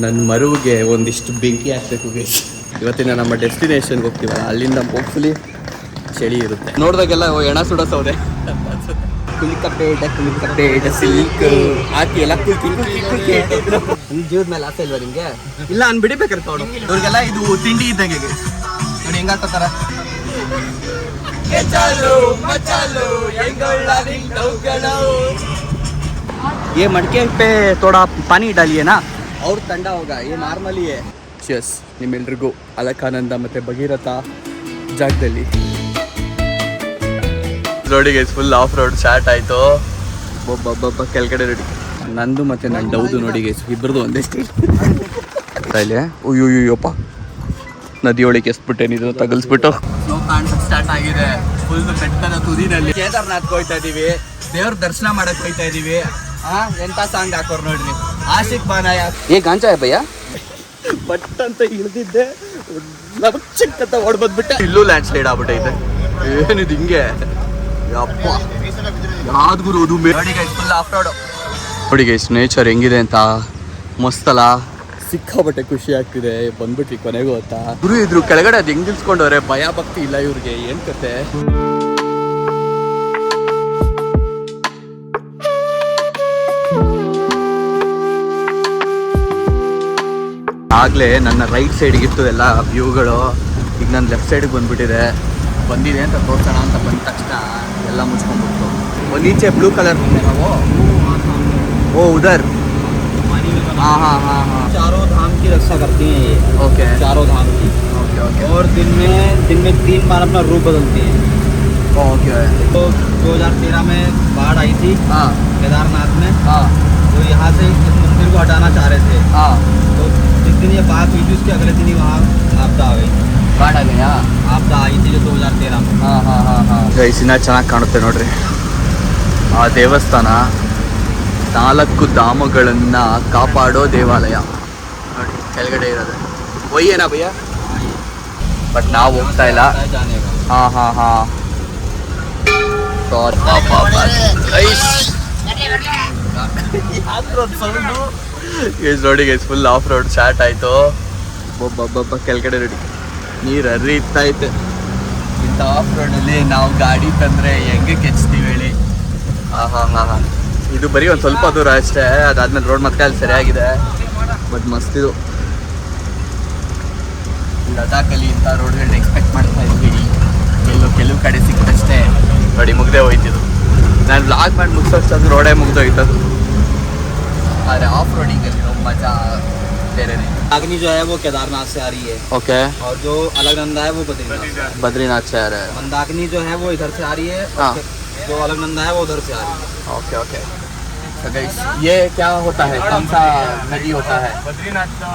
ನನ್ನ ಮರುವಿಗೆ ಒಂದಿಷ್ಟು ಬೆಂಕಿ ಹಾಕ್ಬೇಕು ಗೈಸ್. ಇವತ್ತಿನ ನಮ್ಮ ಡೆಸ್ಟಿನೇಷನ್ಗೆ ಹೋಗ್ತೀವಲ್ಲ, ಅಲ್ಲಿಂದ ಹೋಪ್ಫುಲಿ ಚಳಿ ಇರುತ್ತೆ. ನೋಡಿದಾಗೆಲ್ಲ ಎಣ ಸುಡೋ ಸೌದೆ ಕುಲಿಕಪೇಟ ಸಿಲ್ಕ್ ಹಾಕಿ ಎಲ್ಲ ಜೀವದ ಮೇಲೆ ಆಸೆ ಇಲ್ವಾ ನಿಮ್ಗೆ? ಇಲ್ಲ ಬಿಡಿಬೇಕಾರೆ ತೋಡು ಇವ್ರಿಗೆಲ್ಲ ಇದು ತಿಂಡಿ ಇದ್ದಂಗೆ ನೋಡಿ ಹೆಂಗ ಹಾಕೋತಾರ. ये मटके पे थोड़ा पानी डालिए ना और ठंडा होगा, ये नॉर्मली है. ಚಿಯರ್ಸ್ ನಿಮ್ಮೆಲ್ರಿಗೂ ಅಲಕಾನಂದ ಮತ್ತು ಭಗೀರಥ ಜಾಗದಲ್ಲಿ ರೋಡಿಗೆ ಫುಲ್ ಆಫ್ ರೋಡ್ ಸ್ಟಾರ್ಟ್ ಆಯಿತು. ಒಬ್ಬೊಬ್ಬ ಕೆಳಗಡೆ ರೆಡಿ. ನಂದು ಮತ್ತು ನನ್ನ ಡೌದು ನೋಡಿ ಗೈಸ್, ಇಬ್ಬರದು ಒಂದೇ ಸ್ಟೇಜ್ ಇಲ್ಲಿ. ಅಯ್ಯೋಯ್ಯಪ್ಪ ನದಿಯೊಳಗೆ ಎಸ್ಬಿಟ್ಟೇನಿದ್ರು ತಗಲ್ಸ್ಬಿಟ್ಟು ಸ್ನೋ ಕಾಣಿಸೋಕೆ ಸ್ಟಾರ್ಟ್ ಆಗಿದೆ. ಫುಲ್ ಬೆಟ್ಟದ ತುದಿನಲ್ಲಿ ಕೇದಾರ್ನಾಥ್ಗೆ ಹೋಗ್ತಾ ಇದ್ದೀವಿ, ದೇವ್ರ ದರ್ಶನ ಮಾಡಕ್ಕೆ ಹೋಗ್ತಾ ಇದ್ದೀವಿ. ಎಂತ ಸಾಂಗ್ ಹಾಕೋರು ನೋಡ್ರಿ, ಆಶಿಕ್ ಬಾನಾಯ ಏ ಗಾಂಜಾ ಭಯ್ಯ ಬಟ್ ಅಂತ ಇಳಿದಿದ್ದೆ, ಚಿಕ್ಕಂತ ಓಡ್ ಬಂದ್ಬಿಟ್ಟೆ. ಇಲ್ಲೂ ಲ್ಯಾಂಡ್ ಸ್ಲೈಡ್ ಆಗ್ಬಿಟ್ಟೈತೆ. ಏನಿದು ಹಿಂಗೆ ಯಪ್ಪ, ಯಾವ್ದು ಗುರು ಅದು ನೋಡಿ ಗೈಸ್ ಫುಲ್ ಆಫ್ ರೋಡ್. ನೋಡಿ ಗೈಸ್ ನೇಚರ್ ಹೆಂಗಿದೆ ಅಂತ, ಮಸ್ತಲ್ಲ, ಸಿಕ್ಕಾಬಟ್ಟೆ ಖುಷಿ ಆಗ್ತಿದೆ. ಬಂದ್ಬಿಟ್ರಿ ಕೊನೆಗೂ ಗೊತ್ತಾ ಗುರು. ಇದ್ರು ಕೆಳಗಡೆ ಅದು ಹೆಂಗ್ ನಿಲ್ಸ್ಕೊಂಡವ್ರೆ, ಭಯ ಭಕ್ತಿ ಇಲ್ಲ ಇವ್ರಿಗೆ, ಏನ್ ಕತೆ. ಆಗ್ಲೇ ನನ್ನ ರೈಟ್ ಸೈಡ್ಗಿತ್ತು ಎಲ್ಲ ವ್ಯೂಗಳು, ಈಗ ನನ್ನ ಲೆಫ್ಟ್ ಸೈಡ್ಗೆ ಬಂದ್ಬಿಟ್ಟಿದೆ. ಬಂದಿದೆ ಅಂತ ತೋರ್ಸೋಣ ಅಂತ ಬಂದ ತಕ್ಷಣ ಎಲ್ಲ ಮುಚ್ಕೊಂಡ್ಬಿಡ್ತು. नीचे ब्लू कलर वो उधर हाँ हाँ हाँ हाँ चारों धाम की रक्षा करती हैं ये. ओके चारों धाम की. Okay okay. और दिन में 3 बार अपना रूप बदलती हैं. ओके. तो 2013 में बाढ़ आई थी हाँ केदारनाथ में. हाँ तो यहाँ से इस मंदिर को हटाना चाह रहे थे. हाँ तो जिस दिन ये बात हुई थी उसके अगले दिन ही वहाँ आपदा आ गई. ಬಾಡ ಗಯಾ आपदा आई थी जो 2013 में. ಹಾಂ ಹಾಂ ಹಾಂ ಹಾಂ ಗೈಸ್ ಇನ್ನ ಚೆನ್ನಾಗಿ ಕಾಣುತ್ತೆ ನೋಡ್ರಿ ಆ ದೇವಸ್ಥಾನ. 4 ಧಾಮಗಳನ್ನು ಕಾಪಾಡೋ ದೇವಾಲಯ ನೋಡಿ ಕೆಳಗಡೆ ಇರೋದು. ಒಯ್ಯೇನಾ ಭಯ್ಯ? ಬಟ್ ನಾವು ಹೋಗ್ತಾ ಇಲ್ಲ. जाने का. ಹಾಂ ಹಾಂ ಹಾಂ ಗೈಸ್ ನೋಡಿ guys full of road start ಆಯಿತು. ಒಬ್ಬೊಬ್ಬ ಕೆಳಗಡೆ ರೆಡಿ, ನೀರು ಹರಿತಾ ಐತೆ. ಇಂಥ ಆಫ್ ರೋಡಲ್ಲಿ ನಾವು ಗಾಡಿ ತಂದರೆ ಹೆಂಗೆ ಕೆಚ್ತೀವಿ ಹೇಳಿ. ಹಾಂ ಹಾಂ ಹಾಂ ಹಾಂ ಇದು ಬರೀ ಒಂದು ಸ್ವಲ್ಪ ದೂರ ಅಷ್ಟೇ, ಅದಾದ್ಮೇಲೆ ರೋಡ್ ಮತ್ತೆ ಅಲ್ಲಿ ಸರಿಯಾಗಿದೆ. ಬಟ್ ಮಸ್ತ್ ಇದು. ಲಡಾಖಲ್ಲಿ ಇಂಥ ರೋಡ್ಗಳನ್ನ ಎಕ್ಸ್ಪೆಕ್ಟ್ ಮಾಡ್ತಾ ಇದ್ವಿ. ಕೆಲವು ಕಡೆ ಸಿಕ್ಕಷ್ಟೇ ನೋಡಿ ಮುಗ್ದೇ ಹೋಯ್ತಿದ್ದು. ನಾನು ವ್ಲಾಗ್ ಮಾಡಿ ಮುಗಿಸೋಷ್ಟು ರೋಡೇ ಮುಗ್ದೋಯ್ತದು. ಆದರೆ ಆಫ್ ರೋಡಿಂಗಲ್ಲಿ ಮಜಾ ಬೇರೆನೇ. अग्नि जो है वो केदारनाथ से आ रही है. ओके. और जो अलकनंदा है वो बद्रीनाथ से आ रहा है. मंदाकिनी जो है वो इधर से आ रही है. हाँ. जो अलकनंदा है वो उधर से आ रही है. Okay okay. तो गाइस ये क्या होता है, कौन सा नदी होता है?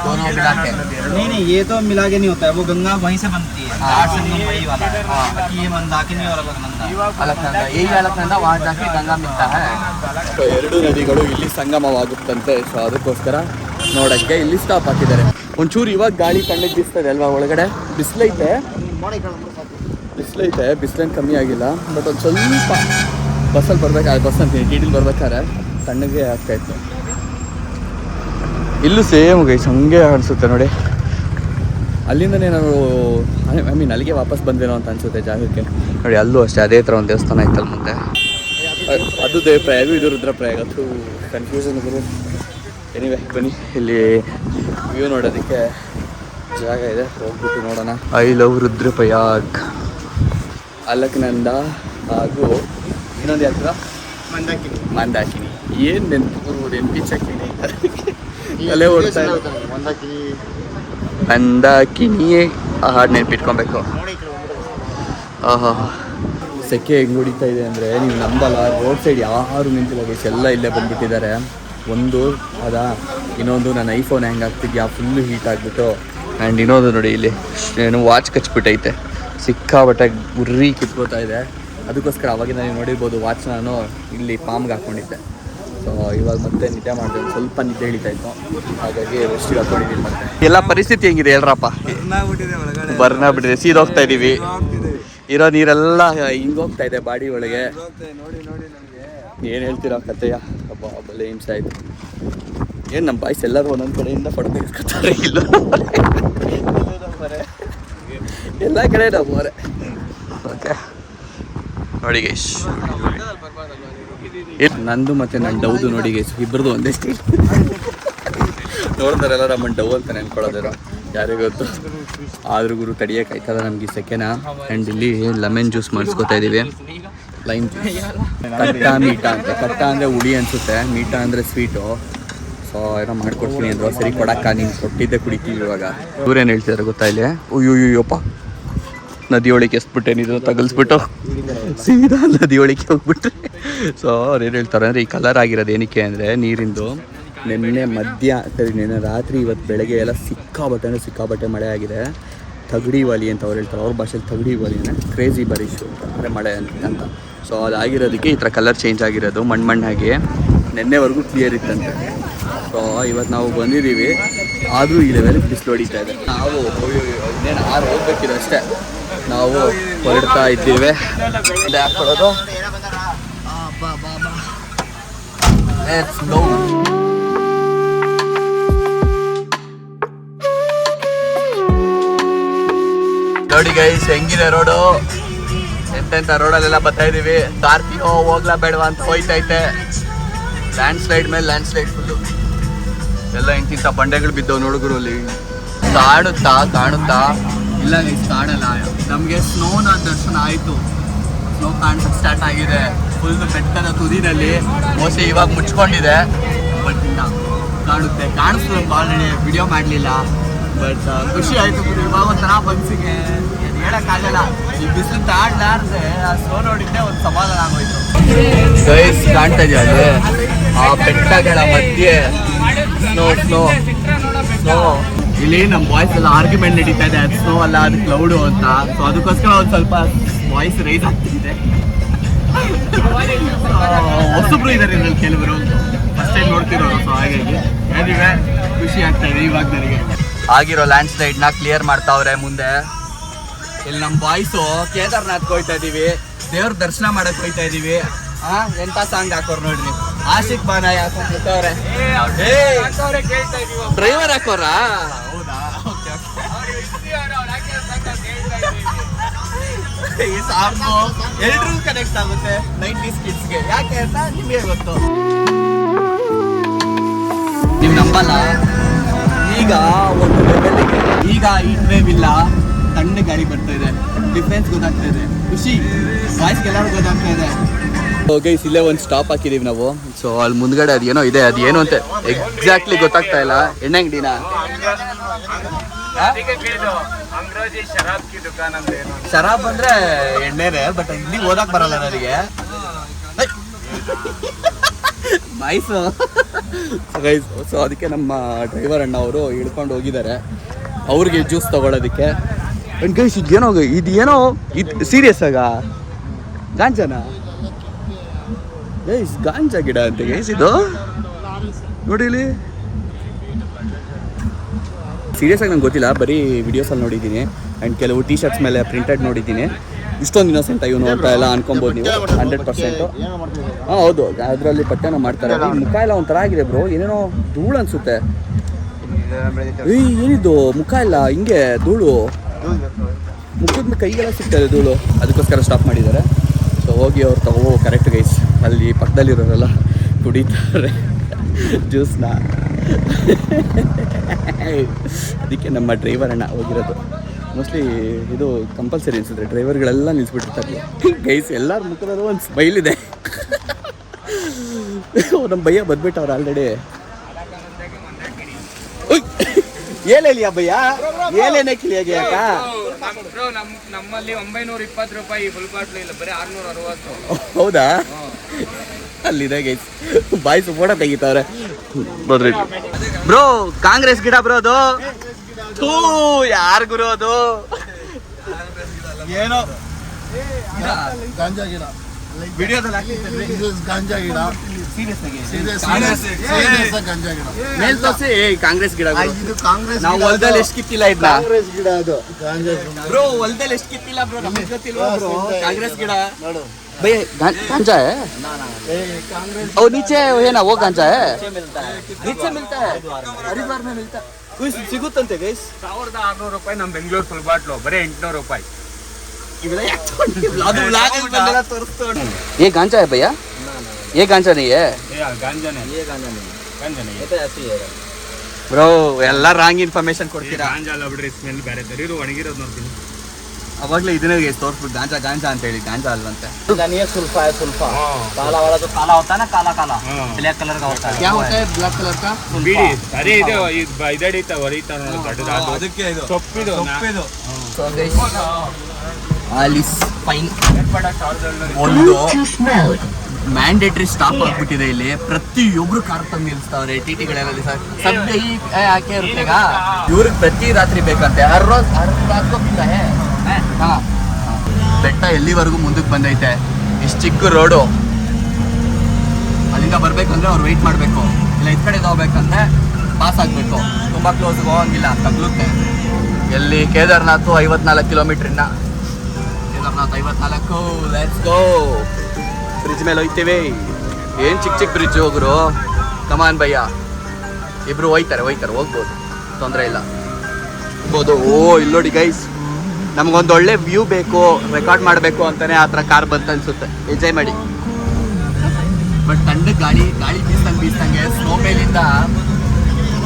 दोनों मिला के? नहीं ये तो मिला के नहीं होता है, वो गंगा वहीं से बनती है. हाँ. संगम वही वाला है. बाकी ये मंदाकिनी और अलकनंदा. अलकनंदा यही अलकनंदा, वहाँ जाके गंगा मिलता है. ಸೊ ಎರಡು ನದಿಗಳು ಇಲ್ಲಿ ಸಂಗಮವಾಗುತ್ತಂತೆ. ಸೊ ಅದಕ್ಕೋಸ್ಕರ ನೋಡಕ್ಕೆ ಇಲ್ಲಿ ಸ್ಟಾಪ್ ಹಾಕಿದ್ದಾರೆ. ಒಂಚೂರು ಇವಾಗ ಗಾಳಿ ಕಣ್ಣಿಗೆ ಬೀಸ್ತದೆ ಅಲ್ವಾ, ಒಳಗಡೆ ಬಿಸಿಲೈತೆ, ಬಿಸಿಲೇನು ಕಮ್ಮಿ ಆಗಿಲ್ಲ. ಬಟ್ ಒಂದು ಸ್ವಲ್ಪ ಬಸ್ಸಲ್ಲಿ ಬರ್ಬೇಕಾದ್ರೆ, ಬಸ್ ಅಂತೀನಿ ಟಿಟಿಲಿ ಬರ್ಬೇಕಾದ್ರೆ ತಣ್ಣಗೆ ಆಗ್ತಾಯಿತ್ತು. ಇಲ್ಲೂ ಸೇಮ್ ಗೈಸ್ ಹಂಗೆ ಅನಿಸುತ್ತೆ ನೋಡಿ. ಅಲ್ಲಿಂದನೇ ನಾವು ಐ ಮೀನ್ ಅಲ್ಲಿಗೆ ವಾಪಸ್ ಬಂದೇನೋ ಅಂತ ಅನಿಸುತ್ತೆ ಜಾಗಕ್ಕೆ. ನೋಡಿ ಅಲ್ಲೂ ಅಷ್ಟೇ ಅದೇ ಥರ ಒಂದು ದೇವಸ್ಥಾನ ಇತ್ತಲ್ಲ ಮುಂದೆ, ಅದು ದೇವಪ್ರಯಾಗ, ಇದು ರುದ್ರಪ್ರಯಾಗ. ಅದು ಕನ್ಫ್ಯೂಷನ್ ಗುರು. ಎನಿವೆ ಬನ್ನಿ, ಇಲ್ಲಿ ವ್ಯೂ ನೋಡೋದಕ್ಕೆ ಜಾಗ ಇದೆ, ಹೋಗ್ಬಿಟ್ಟು ನೋಡೋಣ. ಐ ಲವ್ ರುದ್ರಪ್ರಯಾಗ್, ಅಲಕನಂದ ಹಾಗೂ ಇನ್ನೊಂದು ಯಾತ್ರ ಮಂದಾಕಿನಿ. ಏನು ನೆನಪಿಚ್ಚಕ್ಕಿನಿ ಅಲ್ಲೇ ಓಡ್ತಾ ಮಂದಾಕಿನಿಯೇ ಆ ಹಾಡು ನೆನಪಿಟ್ಕೊಬೇಕು. ಆಹಾ ಸೆಕೆ ಹೆಂಗೆ ಹೊಡಿತಾ ಇದೆ ಅಂದರೆ ನೀವು ನಂಬಲ್ಲ. ರೋಡ್ ಸೈಡ್ ಯಾರು ನಿಂತಿಲ್ಲ ಗೈಸ್, ಎಲ್ಲ ಇಲ್ಲೇ ಬಂದುಬಿಟ್ಟಿದ್ದಾರೆ. ಒಂದು ಅದಾ, ಇನ್ನೊಂದು ನನ್ನ ಐಫೋನ್ ಹೆಂಗೆ ಆಗ್ತಿದ್ಯಾ ಫುಲ್ಲು ಹೀಟ್ ಆಗಿಬಿಟ್ಟು. ಆ್ಯಂಡ್ ಇನ್ನೊಂದು ನೋಡಿ ಇಲ್ಲಿ ಏನು ವಾಚ್ ಕಚ್ಬಿಟ್ಟೈತೆ, ಸಿಕ್ಕಾಬಟ್ಟೆ ಉರ್ರಿ ಕಿತ್ಕೋತಾ ಇದೆ. ಅದಕ್ಕೋಸ್ಕರ ಅವಾಗಿಂದ ನೀವು ನೋಡಿರ್ಬೋದು ವಾಚ್ ನಾನು ಇಲ್ಲಿ ಪಾಮ್ಗೆ ಹಾಕ್ಕೊಂಡಿದ್ದೆ. ಸೊ ಇವಾಗ ಮತ್ತೆ ನಿದ್ದೆ ಮಾಡಿದೆ, ಒಂದು ಸ್ವಲ್ಪ ನಿದ್ದೆ ಹಿಡಿತಾಯಿತ್ತು, ಹಾಗಾಗಿ ರೆಸ್ಟಿಗೆ ಹಾಕ್ಕೊಂಡಿದ್ದೀನಿ. ಮತ್ತೆ ಎಲ್ಲ ಪರಿಸ್ಥಿತಿ ಹೆಂಗಿದೆ ಹೇಳ್ರಪ್ಪ? ಬರ್ನ ಬಿಟ್ಟಿದೆ, ಸೀದೋಗ್ತಾ ಇದ್ದೀವಿ. ಇರೋ ನೀರೆಲ್ಲ ಹಿಂಗೋಗ್ತಾ ಇದೆ ಬಾಡಿ ಒಳಗೆ. ಏನು ಹೇಳ್ತೀರಾ ಕತೆಯ? ಹಬ್ಬ ಬಲೆ ಹಿಂಸೆ ಆಯಿತು. ಏನು ನಮ್ಮ ಬಾಯ್ಸ್ ಎಲ್ಲರೂ ಒಂದೊಂದು ಕಡೆಯಿಂದ ಫೋಟೋ ತೆಗೆಸ್ಕೊತಾರೆ ಇಲ್ಲ ಎಲ್ಲ ಕಡೆ ನಮ್ಮವರೇ. ಓಕೆ ನೋಡಿ ಗೈಸ್, ನಂದು ಮತ್ತು ನನ್ನ ಡೌದು ನೋಡಿ ಗೈಸ್, ಇಬ್ಬರದು ಒಂದೇ ಸ್ಟೈಲ್. ನೋಡಿದ್ರೆಲ್ಲ ನಮ್ಮನ್ನು ಡವ್ ಅಂತ ನೆನ್ಕೊಳ್ಳೋದಿರೋ ಯಾರಿಗೂ ಗೊತ್ತು. ಆದ್ರೂ ಗುರು ತಡಿಯೋಕ್ಕಾಯ್ತಲ್ಲ ನಮ್ಗೆ ಈ ಸೆಕೆನ. ಆ್ಯಂಡ್ ಇಲ್ಲಿ ಲೆಮನ್ ಜ್ಯೂಸ್ ಮಾಡಿಸ್ಕೊತಾ ಇದ್ದೀವಿ, ಲೈಮ್ ಜ್ಯೂಸ್. ಕಟ್ಟ ಮೀಠ ಅಂತ, ಕಟ್ಟ ಅಂದರೆ ಹುಳಿ ಅನಿಸುತ್ತೆ, ಮೀಠ ಅಂದರೆ ಸ್ವೀಟು. ಸೊ ಏನೋ ಮಾಡ್ಕೊಡ್ತೀನಿ ಅಂದ್ರು, ಸರಿ ಕೊಡಕ್ಕ ನೀನು ಕೊಟ್ಟಿದ್ದೆ ಕುಡಿತೀವಿ ಇವಾಗ. ಇವ್ರೇನು ಹೇಳ್ತಿದ್ದಾರೆ ಗೊತ್ತಾ ಇಲ್ಲಿ, ಅಯ್ಯೋಯ್ಯಪ್ಪ ನದಿಯೊಳಗೆ ಎಸ್ಬಿಟ್ಟೆ ನೀರು ತಗಲ್ಸ್ಬಿಟ್ಟು ಸೀದಾ ನದಿಯೊಳಗೆ ಹೋಗ್ಬಿಟ್ರೆ. ಸೊ ಅವ್ರು ಏನು ಹೇಳ್ತಾರೆ ಅಂದರೆ, ಈ ಕಲರ್ ಆಗಿರೋದು ಏನಕ್ಕೆ ಅಂದರೆ ನೀರಿಂದು ನಿನ್ನೆ ನಿನ್ನೆ ರಾತ್ರಿ ಇವತ್ತು ಬೆಳಗ್ಗೆ ಎಲ್ಲ ಸಿಕ್ಕಾಬಟ್ಟೆ ಮಳೆ ಆಗಿದೆ. ತಗಡಿ ವಾಲಿ ಅಂತ ಅವ್ರು ಹೇಳ್ತಾರೆ, ಅವ್ರ ಭಾಷೆಯಲ್ಲಿ ತಗಡಿ ವಾಲಿನೇ ಕ್ರೇಜಿ ಬರೀಶು ಅಂದರೆ ಮಳೆ ಅಂತ. ಸೊ ಅದಾಗಿರೋದಕ್ಕೆ ಈ ಥರ ಕಲರ್ ಚೇಂಜ್ ಆಗಿರೋದು, ಮಣ್ಣಾಗಿ. ನಿನ್ನೆವರೆಗೂ ಕ್ಲಿಯರ್ ಇತ್ತಂತೆ. ಸೊ ಇವತ್ತು ನಾವು ಬಂದಿದ್ದೀವಿ, ಆದರೂ ಈ ಲೆವೆಲ್ಗೆ ಬಿಸಿಲು ಹೊಡಿತಾ ಇದೆ. ನಾವು ಇನ್ನೇನು 6 ಹೋಗ್ಬೇಕಿದೆ ಅಷ್ಟೇ. ನಾವು ಹೊರಡ್ತಾ ಇದ್ದೀವಿ. ಹಾಕ್ಕೊಳ್ಳೋದು ನೋಡಿ ಗೈಸ್ ಹೆಂಗಿದೆ ರೋಡು. ಎಂತೆಂಥ ರೋಡಲ್ಲೆಲ್ಲ ಬರ್ತಾ ಇದೀವಿ. ಕಾರ್ತಿಯೋ ಹೋಗ್ಲಾ ಬೇಡವಾ ಅಂತ ಹೋಯ್ತೈತೆ. ಲ್ಯಾಂಡ್ ಸ್ಲೈಡ್ ಮೇಲೆ ಲ್ಯಾಂಡ್ ಸ್ಲೈಡ್ ಫುಲ್ಲು. ಎಲ್ಲ ಇಂತಿಂಥ ಬಂಡೆಗಳು ಬಿದ್ದವು ನೋಡುಗರು. ಅಲ್ಲಿ ಕಾಣುತ್ತಾ ಇಲ್ಲ ಗೈಸ್, ಕಾಣಲ್ಲ. ನಮಗೆ ಸ್ನೋನ ದರ್ಶನ ಆಯಿತು. ಸ್ನೋ ಕಾಣಿಸೋಕೆ ಸ್ಟಾರ್ಟ್ ಆಗಿದೆ ಫುಲ್ ಬೆಟ್ಟದ ತುದಿನಲ್ಲಿ. ಮೋಸ್ಟ್ಲಿ ಇವಾಗ ಮುಚ್ಕೊಂಡಿದೆ, ಬಟ್ ಇನ್ನು ಕಾಣಿಸ್ತದೆ. ಆಲ್ರೆಡಿ ವಿಡಿಯೋ ಮಾಡಲಿಲ್ಲ, ಬಟ್ ಖುಷಿ ಆಯಿತು. ಇವಾಗ ಒಂಥರ ಮನಸ್ಸಿಗೆ ಹೇಳೋಕ್ಕಾಗಲ್ಲ. ಈ ಬಿಸಿಲು ತಾಡ್ಲಾರ್ದೆ ಆ ಸ್ನೋ ನೋಡಿದ್ದೆ ಒಂದು ಸಮಾಧಾನ ಆಗೋಯ್ತು. ಗೈಸ್ ಕಾಣ್ತಾ ಇದೆಯಾ ಅಲ್ಲಿ ಆ ಬೆಟ್ಟಗಳ ಮಧ್ಯೆ ಸ್ನೋ. ಇಲ್ಲಿ ನಮ್ಮ ಬಾಯ್ಸ್ ಎಲ್ಲ ಆರ್ಗ್ಯುಮೆಂಟ್ ನಡೀತಾ ಇದೆ, ಅದು ಸ್ನೋ ಅಲ್ಲ ಅದು ಕ್ಲೌಡು ಅಂತ. ಸೊ ಅದಕ್ಕೋಸ್ಕರ ಒಂದು ಸ್ವಲ್ಪ ವಾಯ್ಸ್ ರೈಸ್ ಆಗ್ತಿದೆ. ಹೊಸಬ್ರು ಇದ್ದಾರೆ ಇದ್ರಲ್ಲಿ ಕೆಲವರು, ಫಸ್ಟ್ ಟೈಮ್ ನೋಡ್ತಿರೋರು. ಸೊ ಹಾಗಾಗಿ ಏನಿವೆ ಖುಷಿ ಆಗ್ತಾ ಇದೆ. ಇವಾಗ ನನಗೆ ಆಗಿರೋ ಲ್ಯಾಂಡ್ ಸ್ಲೈಡ್ನ ಕ್ಲಿಯರ್ ಮಾಡ್ತಾವ್ರೆ ಮುಂದೆ. ಇಲ್ಲಿ ನಮ್ಮ ಬಾಯ್ಸು ಕೇದಾರ್ನಾಥ್ ಹೋಗ್ತಾ ಇದೀವಿ, ದೇವ್ರ ದರ್ಶನ ಮಾಡಕ್ ಹೋಗ್ತಾ ಇದೀವಿ. ಎಂತ ಸಾಂಗ್ ಹಾಕೋರ್ ನೋಡ್ರಿ, ಆಶಿಕ್ ಬಾನ ಹಾಕೋರೆ. ಡ್ರೈವರ್ ಹಾಕೋರ? ಹೌದಾ? ಈ ಸಾಂಗು ಎಲ್ರಿಗೂ ಕನೆಕ್ಟ್ ಆಗುತ್ತೆ 90s ಕಿಡ್ಸ್ಗೆ. ಯಾಕೆ ಅಂತ ನಿಮಗೆ ಗೊತ್ತು. ನೀವು ನಂಬಲ್ಲ, ಈಗ ಒಂದು ಲೆವೆಲ್ಗೆ ಈಗ ಹೀಟ್ ವೇವ್ ಇಲ್ಲ, ತಣ್ಣ ಗಾಳಿ ಬರ್ತಾ ಇದೆ. ಡಿಫ್ರೆನ್ಸ್ ಗೊತ್ತಾಗ್ತಾ ಇದೆ. ಖುಷಿ ವಾಯ್ಸ್ಗೆ ಎಲ್ಲರೂ ಗೊತ್ತಾಗ್ತಾ ಇದೆ. ಗೈಸ್ ಇಲ್ಲೇ ಒಂದು ಸ್ಟಾಪ್ ಹಾಕಿದೀವಿ ನಾವು. ಸೊ ಅಲ್ಲಿ ಮುಂದ್ಗಡೆ ಅದೇನೋ ಇದೆ, ಅದೇನು ಅಂತ ಎಕ್ಸಾಕ್ಟ್ಲಿ ಗೊತ್ತಾಗ್ತಾ ಇಲ್ಲ. ಎಣ್ಣೆ ಅಂಗಡಿನ ಶರಾಬ್ ಅಂದ್ರೆ ಎಣ್ಣೆನೆ, ಬಟ್ ಇಲ್ಲಿ ಓದಕ್ ಬರಲ್ಲ ನನಗೆ. ಗೈಸ್ ಸೊ ಅದಕ್ಕೆ ನಮ್ಮ ಡ್ರೈವರ್ ಅಣ್ಣ ಅವರು ಹಿಡ್ಕೊಂಡು ಹೋಗಿದ್ದಾರೆ ಅವ್ರಿಗೆ ಜ್ಯೂಸ್ ತಗೊಳ್ಳೋದಕ್ಕೆ. ಗೈಸ್ ಇದೇನೋ ಇದು ಸೀರಿಯಸ್ ಆಗ ಗಾಂಜಾನ ಗೈಸ್, ಗಾಂಜಾ ಗಿಡ ಅಂತ ಗೈಸ್ ಇದು ನೋಡಿ. ಇಲ್ಲಿ ಸೀರಿಯಸ್ ಆಗಿ ನಂಗೆ ಗೊತ್ತಿಲ್ಲ, ಬರೀ ವಿಡಿಯೋಸಲ್ಲಿ ನೋಡಿದ್ದೀನಿ. ಆ್ಯಂಡ್ ಕೆಲವು ಟಿ ಶರ್ಟ್ಸ್ ಮೇಲೆ ಪ್ರಿಂಟೆಡ್ ನೋಡಿದ್ದೀನಿ. ಇಷ್ಟೊಂದು ಇನ್ನೋಸೆಂಟ್ ಇವನು ಅಂತ ಎಲ್ಲ ಅನ್ಕೊಬೋದು ನೀವು. 100%. ಹಾಂ ಹೌದು, ಅದರಲ್ಲಿ ಪಟ್ಟೆನ ಮಾಡ್ತಾರೆ. ಮುಖ ಎಲ್ಲ ಒಂಥರ ಆಗಿದೆ ಬ್ರೋ, ಏನೇನೋ ಧೂಳು ಅನಿಸುತ್ತೆ. ಏನಿದು ಮುಖ ಎಲ್ಲ ಹಿಂಗೆ ಧೂಳು, ಮುಖದ ಕೈಗೆಲ್ಲ ಸಿಗ್ತದೆ ಧೂಳು. ಅದಕ್ಕೋಸ್ಕರ ಸ್ಟಾಪ್ ಮಾಡಿದ್ದಾರೆ. ಸೊ ಹೋಗಿ ಅವ್ರು ತಗೋ ಕರೆಕ್ಟ್ ಗೈಸ್, ಅಲ್ಲಿ ಪಕ್ಕದಲ್ಲಿರೋರೆಲ್ಲ ಕುಡಿತಾರೆ ಜ್ಯೂಸ್ನ. ಅದಕ್ಕೆ ನಮ್ಮ ಡ್ರೈವರ್ ಅಣ್ಣ ಹೋಗಿರೋದು. ಮೋಸ್ಟ್ಲಿ ಇದು ಕಂಪಲ್ಸರಿ ಅನಿಸಿದ್ರೆ ಡ್ರೈವರ್ಗಳೆಲ್ಲ ನಿಲ್ಲಿಸ್ಬಿಟ್ಟಿರ್ತಾರೆ ಗೈಸ್. ಎಲ್ಲರ ಮುಖದಲ್ಲೂ ಒಂದು ಸ್ಮೈಲ್ ಇದೆ. ನಮ್ಮ ಭಯ್ಯ ಬಂದ್ಬಿಟ್ಟವ್ರು ಆಲ್ರೆಡಿ. ಏನೇಲಿ ಭಯ್ಯ, ಏನೇನೇ ಕಿಳಿಯಾಗಿ ಯಾಕ ನಮ್ಮಲ್ಲಿ 920 ರೂಪಾಯಿ ಫುಲ್ ಬಾಟ್ಲು, ಇಲ್ಲ ಬರೀ 660. ಹೌದಾ? ಅಲ್ಲಿದೆ ಗೈಸ್, ಬಾಯ್ಸ್ ಫೋಟೋ ತೆಗಿತಾವ್ರೆ ನೋಡ್ರಿ. ಬ್ರೋ ಕಾಂಗ್ರೆಸ್ ಗಿಡ ಬ್ರೋ ಅದು. ಯಾರು ಗುರು ಅದು? ಏನೋ ಗಾಂಜಾ ಗಿಡ ವಿಡಿಯೋದಲ್ಲಿ ಗಾಂಜಾ ಗಿಡ. ಮೇಲ್ ತೋರಿಸಿ ಕಾಂಗ್ರೆಸ್ ಗಿಡ. ಇದು ಕಾಂಗ್ರೆಸ್. ನಾವು ಹೊಲದಲ್ಲಿ ಎಷ್ಟು ಕಿತ್ತಿಲ್ಲ ಇದನ್ನ. ಕಾಂಗ್ರೆಸ್ ಗಿಡ ಅದು ಗಾಂಜಾ ಬ್ರೋ, ಹೊಲದಲ್ಲಿ ಎಷ್ಟು ಕಿತ್ತಿಲ್ಲ ಬ್ರೋ, ನಮಗೆ ಗೊತ್ತಿಲ್ವಾ ಬ್ರೋ? ಕಾಂಗ್ರೆಸ್ ಗಿಡ ನೋಡು. भैया गांजा है और नीचे है ना वो गांजा है नीचे मिलता है हरिद्वार में मिलता है ಸಿಗುತ್ತಂತೆ ಗೈಸ್ 1600 ರೂಪಾಯಿ ನಮ್ಮ ಬೆಂಗಳೂರು ಫುಲ್ ಬಾಟ್ಲು ಬರೀ 800 ರೂಪಾಯಿ ये गांजा है भैया ये गांजा नहीं है ಗಾಂಜಾನೆ ಬ್ರೋ ಎಲ್ಲ ರಾಂಗ್ ಇನ್ಫಾರ್ಮೇಶನ್ ಕೊಡ್ತೀರಾ ಗಾಂಜಾ ಅಲ್ಲ ಬಿಡ್ರಿ ಸ್ಮೆಲ್ ಬೇರೆ ತರ ಇರು ಒಣಗಿರೋದು ನೋಡ್ತೀನಿ ಅವಾಗಲೇ ಇದನ್ನೇ ತೋರಿಸ್ಬಿಟ್ಟು ಗಾಂಜಾ ಗಾಂಜಾ ಅಂತ ಹೇಳಿ ಗಾಂಜಾ ಅಲ್ವಂತೆ सुल्फा है सुल्फा काला वाला जो काला होता है ना काला काला ब्लैक कलर का होता है क्या होता है ब्लैक कलर का ಬಿಡಿ ಅದೇ ಇದು ಇದಡಿತ ಹೊರಿತಾ ನೋಡಿ ಅದಕ್ಕೆ ಇದು ಸೊಪ್ಪಿದು ಆಲಿಸ್ ಫೈನ್ ಒಂದು ಮ್ಯಾಂಡೇಟರಿ ಸ್ಟಾಪ್ ಆಗ್ಬಿಟ್ಟಿದೆ ಇಲ್ಲಿ ಪ್ರತಿಯೊಬ್ರು ಕಾರ್ ತಂದು ನಿಲ್ಲಿಸ್ತಾವ್ರೆ ಟಿಟಿಗಳಲ್ಲಿ ಸದ್ಯ ಈ ಯಾಕೆ ಇರುತ್ತೆಗ ಇವ್ರಿಗೆ ಪ್ರತಿ ರಾತ್ರಿ ಬೇಕಂತೆ ಬೆಟ್ಟ ಎಲ್ಲಿವರೆಗೂ ಮುಂದಕ್ಕೆ ಬಂದೈತೆ ಇಷ್ಟು ಚಿಕ್ಕ ರೋಡು ಅಲ್ಲಿಂದ ಬರ್ಬೇಕಂದ್ರೆ ಅವ್ರು ವೆಯ್ಟ್ ಮಾಡಬೇಕು ಇಲ್ಲ ಈ ಕಡೆ ಹೋಗ್ಬೇಕಂದ್ರೆ ಪಾಸ್ ಆಗಬೇಕು ತುಂಬ ಕ್ಲೋಸ್ಗೆ ಹೋಗಂಗಿಲ್ಲ ತಗ್ಲುತ್ತೆ ಎಲ್ಲಿ ಕೇದಾರ್ನಾಥ್ 54 ಕಿಲೋಮೀಟ್ರಿನ ಕೇದಾರ್ನಾಥ್ 54 ಲೆಟ್ಸ್ ಗೋ ಬ್ರಿಡ್ಜ್ ಮೇಲೆ ಹೋಗ್ತೀವಿ ಏನು ಚಿಕ್ಕ ಚಿಕ್ಕ ಬ್ರಿಡ್ಜ್ ಹೋಗ್ರು ಕಮಾನ್ ಭಯ್ಯ ಇಬ್ರು ಹೋಯ್ತಾರೆ ಹೋಗ್ಬೋದು ತೊಂದರೆ ಇಲ್ಲ ಹೋಗ್ಬೋದು ಓ ಇಲ್ಲಿ ನೋಡಿ ಗೈಸ್ ನಮಗೊಂದು ಒಳ್ಳೆ ವ್ಯೂ ಬೇಕು ರೆಕಾರ್ಡ್ ಮಾಡಬೇಕು ಅಂತಾನೆ ಆ ಥರ ಕಾರ್ ಬಂತ ಅನ್ಸುತ್ತೆ ಎಂಜಾಯ್ ಮಾಡಿ ಬಟ್ ತಣ್ಣಗೆ ಗಾಳಿ ಬೀಸಂಗೆ ಸ್ನೋ ಮೇಲಿಂದ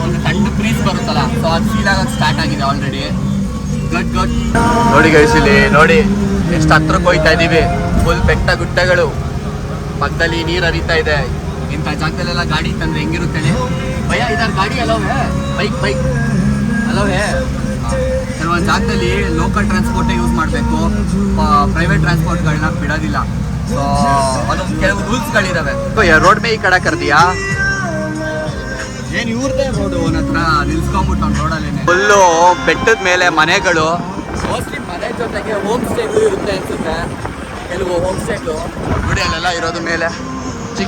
ಒಂದು ತಣ್ಣಗೆ ಬ್ರೀಸ್ ಬರುತ್ತಲ್ಲ ಸೊ ಅದು ಫೀಲ್ ಆಗೋದು ಸ್ಟಾರ್ಟ್ ಆಗಿದೆ ಆಲ್ರೆಡಿ ಗುಡ್ ನೋಡಿ ಗೈಸ್ ಇಲ್ಲಿ ನೋಡಿ ಎಷ್ಟು ಹತ್ರಕ್ಕೆ ಹೋಗ್ತಾ ಇದೀವಿ ಫುಲ್ ಬೆಟ್ಟ ಗುಡ್ಡಗಳು ಪಕ್ಕದಲ್ಲಿ ನೀರು ಹರಿತಾ ಇದೆ ಇಂಥ ಜಾಗದಲ್ಲೆಲ್ಲ ಗಾಡಿ ತಂದ್ರೆ ಹೆಂಗಿರುತ್ತೆ ಭಯ ಇದಾರ ಗಾಡಿ ಅಲೋವೆ ಬೈಕ್ ಅಲೋವೆ ಕೆಲವೊಂದು ಜಾಗದಲ್ಲಿ ಲೋಕಲ್ ಟ್ರಾನ್ಸ್ಪೋರ್ಟೇ ಯೂಸ್ ಮಾಡಬೇಕು ಪ್ರೈವೇಟ್ ಟ್ರಾನ್ಸ್ಪೋರ್ಟ್ಗಳನ್ನ ಬಿಡೋದಿಲ್ಲ ಸೊ ಅದೊಂದು ಕೆಲವು ರೂಲ್ಸ್ಗಳಿದಾವೆ ರೋಡ್ ಮೇ ಈ ಕಡೆ ಕರ್ದಿಯಾ ಏನು ಇವ್ರದೇ ರೋಡು ಅವನ ಹತ್ರ ನಿಲ್ಸ್ಕೊಂಡ್ಬಿಟ್ಟು ಅವ್ನು ರೋಡಲ್ಲಿ ಫುಲ್ಲು ಬೆಟ್ಟದ ಮೇಲೆ ಮನೆಗಳು ಮೋಸ್ಟ್ಲಿ ಮನೆ ಜೊತೆಗೆ ಹೋಮ್ ಸ್ಟೇಗಳು ಇರುತ್ತೆ ಅನ್ಸುತ್ತೆ ಕೆಲವು ಹೋಮ್ ಸ್ಟೇಗಳು ನೋಡಿ ಅಲ್ಲೆಲ್ಲ ಇರೋದು ಮೇಲೆ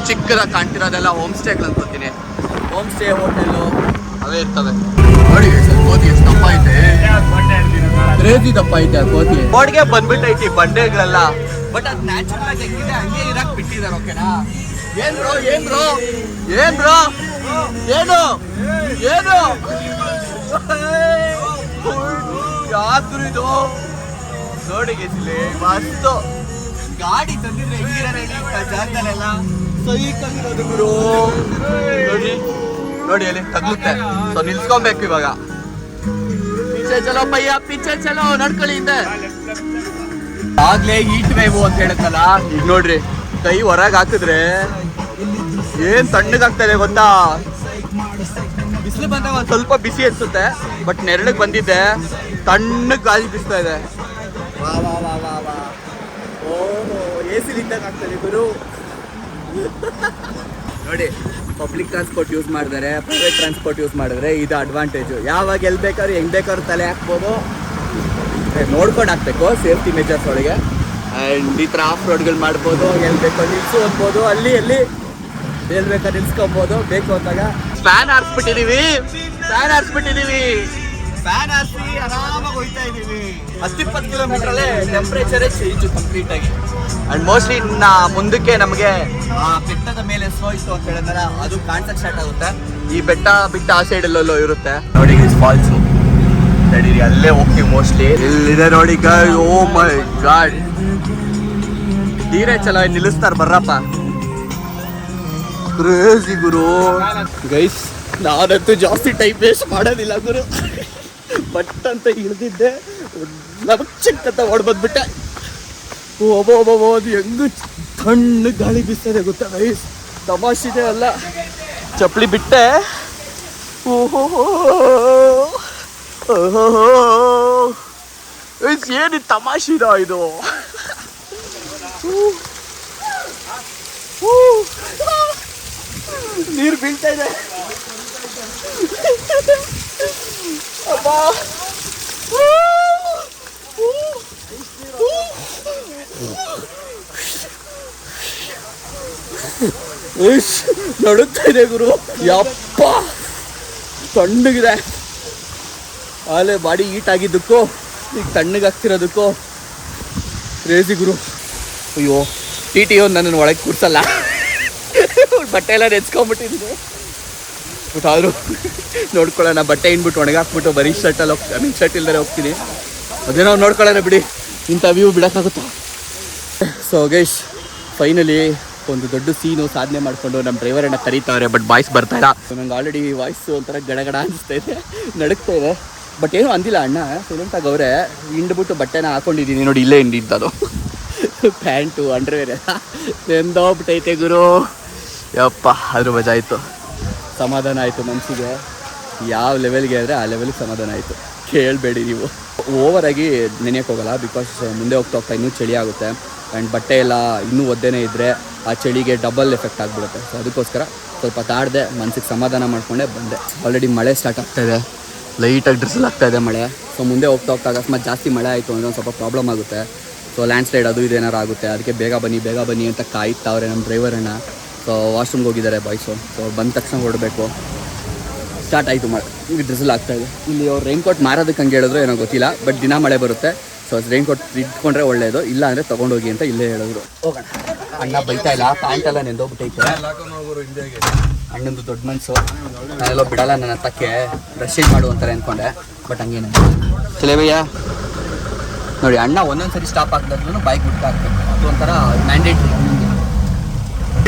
ಚಿಕ್ಕದಾಗಿ ಕಾಣ್ತಿರೋದೆಲ್ಲ ಹೋಮ್ ಸ್ಟೇಗಳು ಅನ್ಕೋತೀನಿ ಹೋಮ್ ಸ್ಟೇ ಹೋಟೆಲು ಅವೇ ಇರ್ತವೆ ನೋಡಿ ಕೋತಿ ಎಷ್ಟು ದಪ್ಪ ಐತೆ ಕ್ರೇಜಿ ದಪ್ಪ ಐತೆ ಆ ಕೋತಿ ರೋಡ್ಗೆ ಬಂದ್ಬಿಟ್ಟೈತಿ ಬಂಡೆಗಳೆಲ್ಲ ಬಟ್ ಅದು ನ್ಯಾಚುರಲ್ ಆಗಿ ಹೆಂಗಿದೆ ಹಂಗೆ ಇರಕ್ ಬಿಟ್ಟಿದ್ದಾರೆ ಓಕೆನಾ ಏನ್ ಬ್ರೋ ಏನು ಯಾತ್ರು ಇದು ನೋಡಿ ಗೆಸಿಲೆ ಮಸ್ತು ಗಾಡಿ ತಂದಿದ್ರೆ ಹೆಂಗಿರೋಣ ಜಾಗದಲ್ಲೆಲ್ಲ ಸೈಕಾಗಿರೋದು ಗುರು ನೋಡಿ ಅಲ್ಲಿ ತಗ್ಲುತ್ತೆ ಸೊ ನಿಲ್ಸ್ಕೊಬೇಕು ಇವಾಗ ಪಿಚ್ಚೆ ಚಲೋ ನಡ್ಕೊಳ್ಳಿ ಹಿಂದೆ ಆಗ್ಲೇ ಹೀಟ್ ವೇವ್ ಅಂತ ಹೇಳುತ್ತಲ್ಲ ಈಗ ನೋಡ್ರಿ ಕೈ ಹೊರಗೆ ಹಾಕಿದ್ರೆ ಏನ್ ತಣ್ಣಗಾಗ್ತದೆ ಗೊತ್ತಾ ಬಿಸಿಲು ಬಂದಾಗ ಒಂದ್ ಸ್ವಲ್ಪ ಬಿಸಿ ಅನ್ಸುತ್ತೆ ಬಟ್ ನೆರಳಿಗೆ ಬಂದಿದ್ದೆ ತಣ್ಣಗೆ ಗಾಳಿ ಬಿಸ್ತಾ ಇದೆ AC ಇದ್ದಾಗ ಆಗ್ತದೆ ಗುರು ನೋಡಿ ಪಬ್ಲಿಕ್ ಟ್ರಾನ್ಸ್ಪೋರ್ಟ್ ಯೂಸ್ ಮಾಡಿದರೆ ಪ್ರೈವೇಟ್ ಟ್ರಾನ್ಸ್ಪೋರ್ಟ್ ಯೂಸ್ ಮಾಡಿದ್ರೆ ಇದು ಅಡ್ವಾಂಟೇಜು ಯಾವಾಗ ಎಲ್ಲಿ ಬೇಕಾದ್ರೂ ಹೆಂಗ್ ಬೇಕಾದ್ರೂ ತಲೆ ಹಾಕ್ಬೋದು ನೋಡ್ಕೊಂಡು ಹಾಕ್ಬೇಕು ಸೇಫ್ಟಿ ಮೆಜರ್ಸ್ ಒಳಗೆ ಆ್ಯಂಡ್ ಈ ಥರ ಆಫ್ ರೋಡ್ಗಳು ಮಾಡ್ಬೋದು ಎಲ್ಲಿ ಬೇಕೋ ನಿಲ್ಸ್ಕೊಬೋದು ಅಲ್ಲಿ ಎಲ್ಲಿ ಬೇಕಾದ್ರೆ ನಿಲ್ಸ್ಕೊಬೋದು ಬೇಕು ಅಂದಾಗ ಫ್ಯಾನ್ ಹಾರಿಸ್ಬಿಟ್ಟಿದೀವಿ ಫ್ಯಾನ್ ಹಾರಿಸಿ ಆರಾಮಾಗಿ ಹೋಗ್ತಾ ಇದೀವಿ 10-20 ಕಿಲೋಮೀಟರ್ ಟೆಂಪ್ರೇಚರೇ ಚೇಂಜ್ ಕಂಪ್ಲೀಟ್ ಆಗಿ ಅಂಡ್ ಮೋಸ್ಟ್ಲಿ ಇನ್ನ ಮುಂದಕ್ಕೆ ನಮಗೆ ಬೆಟ್ಟದ ಮೇಲೆ ಸ್ನೋ ಇತ್ತು ಅಂತ ಹೇಳಿದ್ರೆ ಅದು ಕಾಣ್ಸಕ್ ಸ್ಟಾರ್ಟ್ ಆಗುತ್ತೆ ಈ ಬೆಟ್ಟ ಬಿಟ್ಟ ಆ ಸೈಡ್ ಎಲ್ಲೆಲ್ಲೋ ಇರುತ್ತೆ ನೋಡಿ ಫಾಲ್ಸ್ ನಡೀರಿ ಅಲ್ಲೇ ಹೋಗ್ತೀವಿ ಮೋಸ್ಟ್ಲಿ ಇಲ್ಲಿದೆ ನೋಡಿ ಓ ಮೈ ಗಾಡ್ ಧೀರೆ ಚಲೋ ನಿಲ್ಲಿಸ್ತಾರ ಬರ್ರಪ್ಪ ಕ್ರೇಜಿ ಗುರು ಗೈಸ್ ನಾನಂತೂ ಜಾಸ್ತಿ ಟೈಮ್ ವೇಸ್ಟ್ ಮಾಡೋದಿಲ್ಲ ಗುರು ಬಟ್ ಅಂತ ಇಳಿದಿದ್ದೆ ಚಿಕ್ಕಂತ ಹೊಡ್ಬಂದ್ಬಿಟ್ಟೆ ಓಬೋ ಅದು ಹೆಂಗು ತಣ್ಣಗೆ ಗಾಳಿ ಬೀಸ್ತದೆ ಗೊತ್ತಾ ಗೈಸ್ ತಮಾಷೆದೆ ಅಲ್ಲ ಚಪ್ಪಲಿ ಬಿಟ್ಟೆ ಓಹೋ ಏನು ತಮಾಷೆದ ಇದು ನೀರು ಬೀಳ್ತಾ ಇದೆ ಅಬ್ಬಾ ನಡುತ್ತಾ ಇದೆ ಗುರು ಯಪ್ಪ ತಣ್ಣಗಿದೆ ಆಲೆ ಬಾಡಿ ಹೀಟ್ ಆಗಿದ್ದಕ್ಕೂ ಈಗ ತಣ್ಣಗಾಗ್ತಿರೋದಕ್ಕೂ ಕ್ರೇಜಿ ಗುರು ಅಯ್ಯೋ ಟಿ ಟಿ ಒಂದು ನನ್ನನ್ನು ಒಳಗೆ ಕೂರ್ಸಲ್ಲ. ಬಟ್ಟೆ ಎಲ್ಲ ನೆಚ್ಕೊಂಡ್ಬಿಟ್ಟಿದ್ದೀನಿ. ಬಟ್ ಆದರೂ ನೋಡ್ಕೊಳ್ಳೋಣ, ಬಟ್ಟೆ ಹಿಂಡ್ಬಿಟ್ಟು ಒಣಗಾಕ್ಬಿಟ್ಟು ಬರೀ ಶರ್ಟಲ್ಲಿ ಶರ್ಟ್ ಇಲ್ದರೆ ಹೋಗ್ತೀನಿ. ಅದೇನೋ ನೋಡ್ಕೊಳ್ಳೋಣ ಬಿಡಿ, ಇಂಥ ವ್ಯೂ ಬಿಡೋಕ್ಕಾಗುತ್ತಾ. ಸೊ ಗೈಸ್, ಫೈನಲಿ ಒಂದು ದೊಡ್ಡ ಸೀನು ಸಾಧನೆ ಮಾಡಿಕೊಂಡು ನಮ್ಮ ಡ್ರೈವರನ್ನ ಕರೀತಾವ್ರೆ. ಬಟ್ ಬಾಯ್ಸ್ ಬರ್ತಾ ಇಲ್ಲ. ನಂಗೆ ಆಲ್ರೆಡಿ ವಾಯ್ಸು ಒಂಥರ ಗಡಗಡ ಅನಿಸ್ತಾ ಇದೆ, ನಡುಕ್ತಾ ಇದೆ. ಬಟ್ ಏನೂ ಅಂದಿಲ್ಲ ಅಣ್ಣ, ಸೈಲೆಂಟಾಗಿ ಅವರೇ. ಹಿಂಡ್ಬಿಟ್ಟು ಬಟ್ಟೆನ ಹಾಕೊಂಡಿದ್ದೀನಿ ನೋಡಿ, ಇಲ್ಲೇ ಹಿಂಡಿದ್ದದು. ಪ್ಯಾಂಟು ಅಂಡರ್ವೇರ್ ಎಂದೋಗ್ಬಿಟ್ಟೈತೆ ಗುರು. ಯಪ್ಪ, ಅದ್ರ ಮಜಾ ಆಯಿತು, ಸಮಾಧಾನ ಆಯಿತು ಮನಸ್ಸಿಗೆ. ಯಾವ ಲೆವೆಲ್ಗೆ ಅಂದರೆ ಆ ಲೆವೆಲ್ಗೆ ಸಮಾಧಾನ ಆಯಿತು, ಕೇಳಬೇಡಿ ನೀವು. ಓವರಾಗಿ ನೆನೆಯೋಕ್ಕೆ ಹೋಗಲ್ಲ, ಬಿಕಾಸ್ ಮುಂದೆ ಹೋಗ್ತಾ ಇನ್ನೂ ಚಳಿ ಆಗುತ್ತೆ. ಆ್ಯಂಡ್ ಬಟ್ಟೆ ಎಲ್ಲ ಇನ್ನೂ ಒದ್ದೇನೆ ಇದ್ದರೆ ಆ ಚಳಿಗೆ ಡಬಲ್ ಎಫೆಕ್ಟ್ ಆಗಿಬಿಡುತ್ತೆ. ಸೊ ಅದಕ್ಕೋಸ್ಕರ ಸ್ವಲ್ಪ ತಾಡ್ದೆ, ಮನಸ್ಸಿಗೆ ಸಮಾಧಾನ ಮಾಡಿಕೊಂಡೆ ಬಂದೆ. ಆಲ್ರೆಡಿ ಮಳೆ ಸ್ಟಾರ್ಟ್ ಆಗ್ತಾಯಿದೆ, ಲೈಟಾಗಿ ಡ್ರಿಸಲ್ ಆಗ್ತಾಯಿದೆ ಮಳೆ. ಸೊ ಮುಂದೆ ಹೋಗ್ತಾ ಅಕಸ್ಮಾತ್ ಜಾಸ್ತಿ ಮಳೆ ಆಯಿತು ಅಂದರೆ ಒಂದು ಸ್ವಲ್ಪ ಪ್ರಾಬ್ಲಮ್ ಆಗುತ್ತೆ. ಸೊ ಲ್ಯಾಂಡ್ ಸ್ಲೈಡ್ ಅದು ಇದೇನಾರು ಆಗುತ್ತೆ. ಅದಕ್ಕೆ ಬೇಗ ಬನ್ನಿ ಅಂತ ಕಾಯ್ತಾವ್ರೆ ನಮ್ಮ ಡ್ರೈವರನ್ನು. ಸೊ ವಾಶ್ರೂಮ್ಗೆ ಹೋಗಿದ್ದಾರೆ ಬಾಯ್ಸು. ಸೊ ಬಂದ ತಕ್ಷಣ ಹೊರಡಬೇಕು. ಸ್ಟಾರ್ಟ್ ಆಯಿತು ಮಳೆ, ಈಗ ಡ್ರಿಸಲ್ ಆಗ್ತಾಯಿದೆ. ಇಲ್ಲಿ ಅವ್ರು ರೈನ್ಕೋಟ್ ಮಾರೋದಕ್ಕೆ ಹಂಗೆ ಹೇಳಿದ್ರು ಏನೋ ಗೊತ್ತಿಲ್ಲ. ಬಟ್ ದಿನ ಮಳೆ ಬರುತ್ತೆ. ಸೊ ರೈನ್ಕೋಟ್ ಇಟ್ಕೊಂಡ್ರೆ ಒಳ್ಳೆಯದು, ಇಲ್ಲ ಅಂದರೆ ತೊಗೊಂಡೋಗಿ ಅಂತ ಇಲ್ಲೇ ಹೇಳಿದ್ರು. ಹೋಗೋಣ. ಅಣ್ಣ ಬೈತಾ ಇಲ್ಲ, ಪ್ಯಾಂಟೆಲ್ಲ ನೆಂದೋಗ್ಬಿಟ್ಟೈತೆ. ಅಣ್ಣಂದು ದೊಡ್ಡ ಮನಸ್ಸು, ನಾನೆಲ್ಲೋ ಬಿಡಲ್ಲ ನನ್ನ ಹತ್ತಕ್ಕೆ, ಬ್ರಷಿಂಗ್ ಮಾಡು ಅಂತಾರೆ ಅಂದ್ಕೊಂಡೆ. ಬಟ್ ಹಂಗೇನೆ ಚಿಲೇಬಯ್ಯ ನೋಡಿ, ಅಣ್ಣ ಒಂದೊಂದು ಸರಿ ಸ್ಟಾಪ್ ಆಗ್ತಾದ್ರು ಬೈಕ್ ಬಿಡ್ತಾ ಆಗ್ತದೆ. ಅದು ಒಂಥರ ಮ್ಯಾಂಡೇಟ್ರಿ.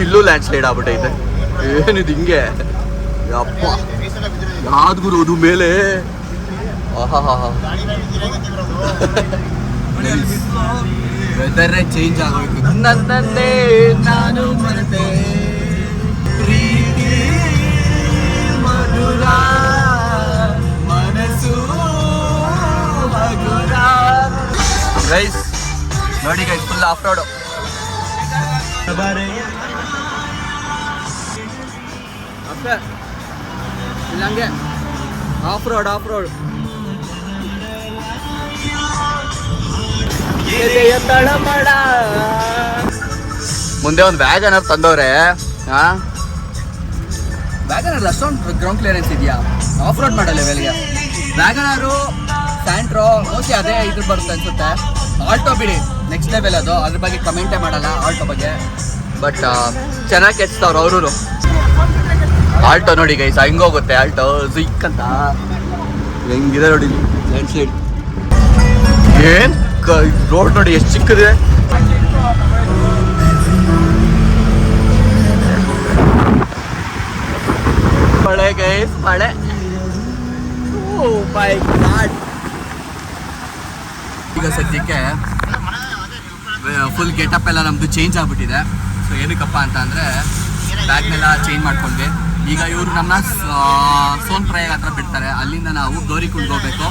ಇಲ್ಲೂ ಲ್ಯಾಂಡ್ ಸ್ಲೈಡ್ ಆಗ್ಬಿಟ್ಟೈತೆ. ಏನಿದು ಹಿಂಗೆ? ಅಪ್ಪ ಯಾವ್ದು ಗುರು ಅದು ಮೇಲೆ? ವೆದರೇ ಚೇಂಜ್ ಆಗೋಯ್ತು. ನನ್ನನ್ನೇ ನಾನು ಮರೆತೆ, ಪ್ರೀತಿ ಮಧುರ, ಮನಸ್ಸು ಮಧುರ. ಗೈಸ್ ನೋಡಿ ಗೈಸ್, ಫುಲ್ ಆಫ್ ರೋಡು. ಇಲ್ಲಂಗೆ ಆಫ್ ರೋಡ್ ಮುಂದೆ ಒಂದು ವ್ಯಾಗನರ್ ತಂದವ್ರೆ. ವ್ಯಾಗನರ್ ಅಷ್ಟೊಂದು ಗ್ರೌಂಡ್ ಕ್ಲಿಯರೆನ್ಸ್ ಇದೆಯಾ ಆಫ್ ರೋಡ್ ಮಾಡೋ ಲೆವೆಲ್ಗೆ? ವ್ಯಾಗನರು, ಸ್ಯಾಂಟ್ರೋ ಮೋಸ್ಟ್ಲಿ ಅದೇ ಇದು ಬರುತ್ತೆ ಅನ್ಸುತ್ತೆ. ಆಲ್ಟೋ ಬಿಡಿ ನೆಕ್ಸ್ಟ್ ಲೆವೆಲ್ ಅದು, ಅದ್ರ ಬಗ್ಗೆ ಕಮೆಂಟೇ ಮಾಡಲ್ಲ ಆಲ್ಟೋ ಬಗ್ಗೆ. ಬಟ್ ಚೆನ್ನಾಗಿ ಕೆಚ್ತವ್ರು ಅವರು. ಆಲ್ಟೋ ನೋಡಿ ಗೈಸ್ ಹೆಂಗೋಗುತ್ತೆ ಆಲ್ಟೋ ಜಿಕ್ ಅಂತ, ಹೆಂಗಿದೆ ನೋಡಿ ಲ್ಯಾಂಡ್ ಸ್ಲೈಡ್. ಏನ್ ರೋಡ್ ನೋಡಿ ಎಷ್ಟು ಚಿಕ್ಕದಿದೆ. ಮಳೆ ಗೈಸ್, ಮಳೆ. ಮೈ ಗಾಡ್. ಈಗ ಸದ್ಯಕ್ಕೆ ಫುಲ್ ಗೆಟಪ್ ಎಲ್ಲ ನಮ್ದು ಚೇಂಜ್ ಆಗ್ಬಿಟ್ಟಿದೆ. ಸೊ ಏನಕ್ಕಪ್ಪ ಅಂತ ಅಂದರೆ ಬ್ಯಾಗ್ನೆಲ್ಲ ಚೇಂಜ್ ಮಾಡ್ಕೊಂಡ್ವಿ. ಈಗ ಇವರು ನಮ್ಮ ಸೋನ್ಪ್ರಯಾಗ್ ಹತ್ರ ಬಿಡ್ತಾರೆ. ಅಲ್ಲಿಂದ ನಾವು ಗೌರಿಕುಂಡ್ಗೆ ಹೋಗಬೇಕು.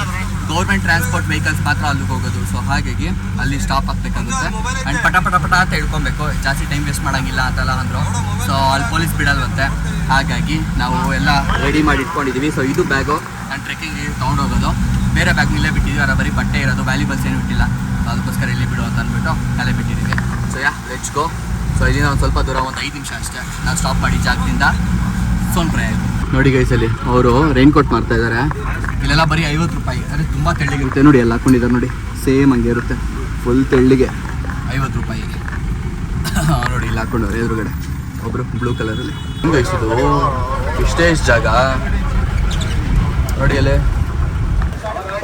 ಗೌರ್ಮೆಂಟ್ ಟ್ರಾನ್ಸ್ಪೋರ್ಟ್ ವೆಹಿಕಲ್ಸ್ ಮಾತ್ರ ಅಲ್ಲಿಗೆ ಹೋಗೋದು. ಸೊ ಹಾಗಾಗಿ ಅಲ್ಲಿ ಸ್ಟಾಪ್ ಆಗಬೇಕಾಗುತ್ತೆ. ಆ್ಯಂಡ್ ಪಟ ಅಂತ ಹೇಳ್ಕೊಬೇಕು, ಜಾಸ್ತಿ ಟೈಮ್ ವೇಸ್ಟ್ ಮಾಡೋಂಗಿಲ್ಲ ಅಂತೆಲ್ಲ ಅಂದರು. ಸೊ ಅಲ್ಲಿ ಪೊಲೀಸ್ ಬಿಡಲ್ವಂತೆ. ಹಾಗಾಗಿ ನಾವು ಎಲ್ಲ ರೆಡಿ ಮಾಡಿ ಇಟ್ಕೊಂಡಿದ್ದೀವಿ. ಸೊ ಇದು ಬ್ಯಾಗು ನಾನು ಟ್ರೆಕ್ಕಿಂಗ್ ತೊಗೊಂಡೋಗೋದು. ಬೇರೆ ಬ್ಯಾಗ್ ಇಲ್ಲೇ ಬಿಟ್ಟಿದ್ದೀವಿ, ಅದರ ಬರೀ ಬಟ್ಟೆ ಇರೋದು, ವ್ಯಾಲ್ಯೂಬಲ್ಸ್ ಏನು ಬಿಟ್ಟಿಲ್ಲ. ಅದಕ್ಕೋಸ್ಕರ ಇಲ್ಲಿ ಬಿಡು ಅಂತ ಅಂದ್ಬಿಟ್ಟು ಅಲ್ಲೇ ಬಿಟ್ಟಿದ್ದೀವಿ. So let's go. ಸೊ ಇಲ್ಲಿಂದ ಒಂದು ಸ್ವಲ್ಪ ದೂರ, ಒಂದು 5 ನಿಮಿಷ ಅಷ್ಟೇ ನಾವು ಸ್ಟಾಪ್ ಮಾಡಿ ಜಾಗದಿಂದ ಸೋನ್ಪ್ರಯಾಗ್. ನೋಡಿ ಗೈಸಲ್ಲಿ ಅವರು ರೈನ್ ಕೋಟ್ ಮಾಡ್ತಾ ಇದ್ದಾರೆ. ಇಲ್ಲೆಲ್ಲ ಬರೀ 50 ರೂಪಾಯಿ. ಅಂದರೆ ತುಂಬ ತೆಳ್ಳಗಿರುತ್ತೆ ನೋಡಿ, ಎಲ್ಲ ಹಾಕೊಂಡಿದ್ದಾರೆ ನೋಡಿ, ಸೇಮ್ ಹಂಗೆ ಇರುತ್ತೆ, ಫುಲ್ ತೆಳ್ಳಿಗೆ 50 ರೂಪಾಯಿಗೆ. ನೋಡಿ ಇಲ್ಲಿ ಹಾಕೊಂಡವ್ರೆ ಎದುರುಗಡೆ ಒಬ್ಬರು ಬ್ಲೂ ಕಲರಲ್ಲಿ. ಹೆಂಗೆ ಇಷ್ಟು ಇಷ್ಟೇ ಜಾಗ ನೋಡಿ ಅಲ್ಲೇ.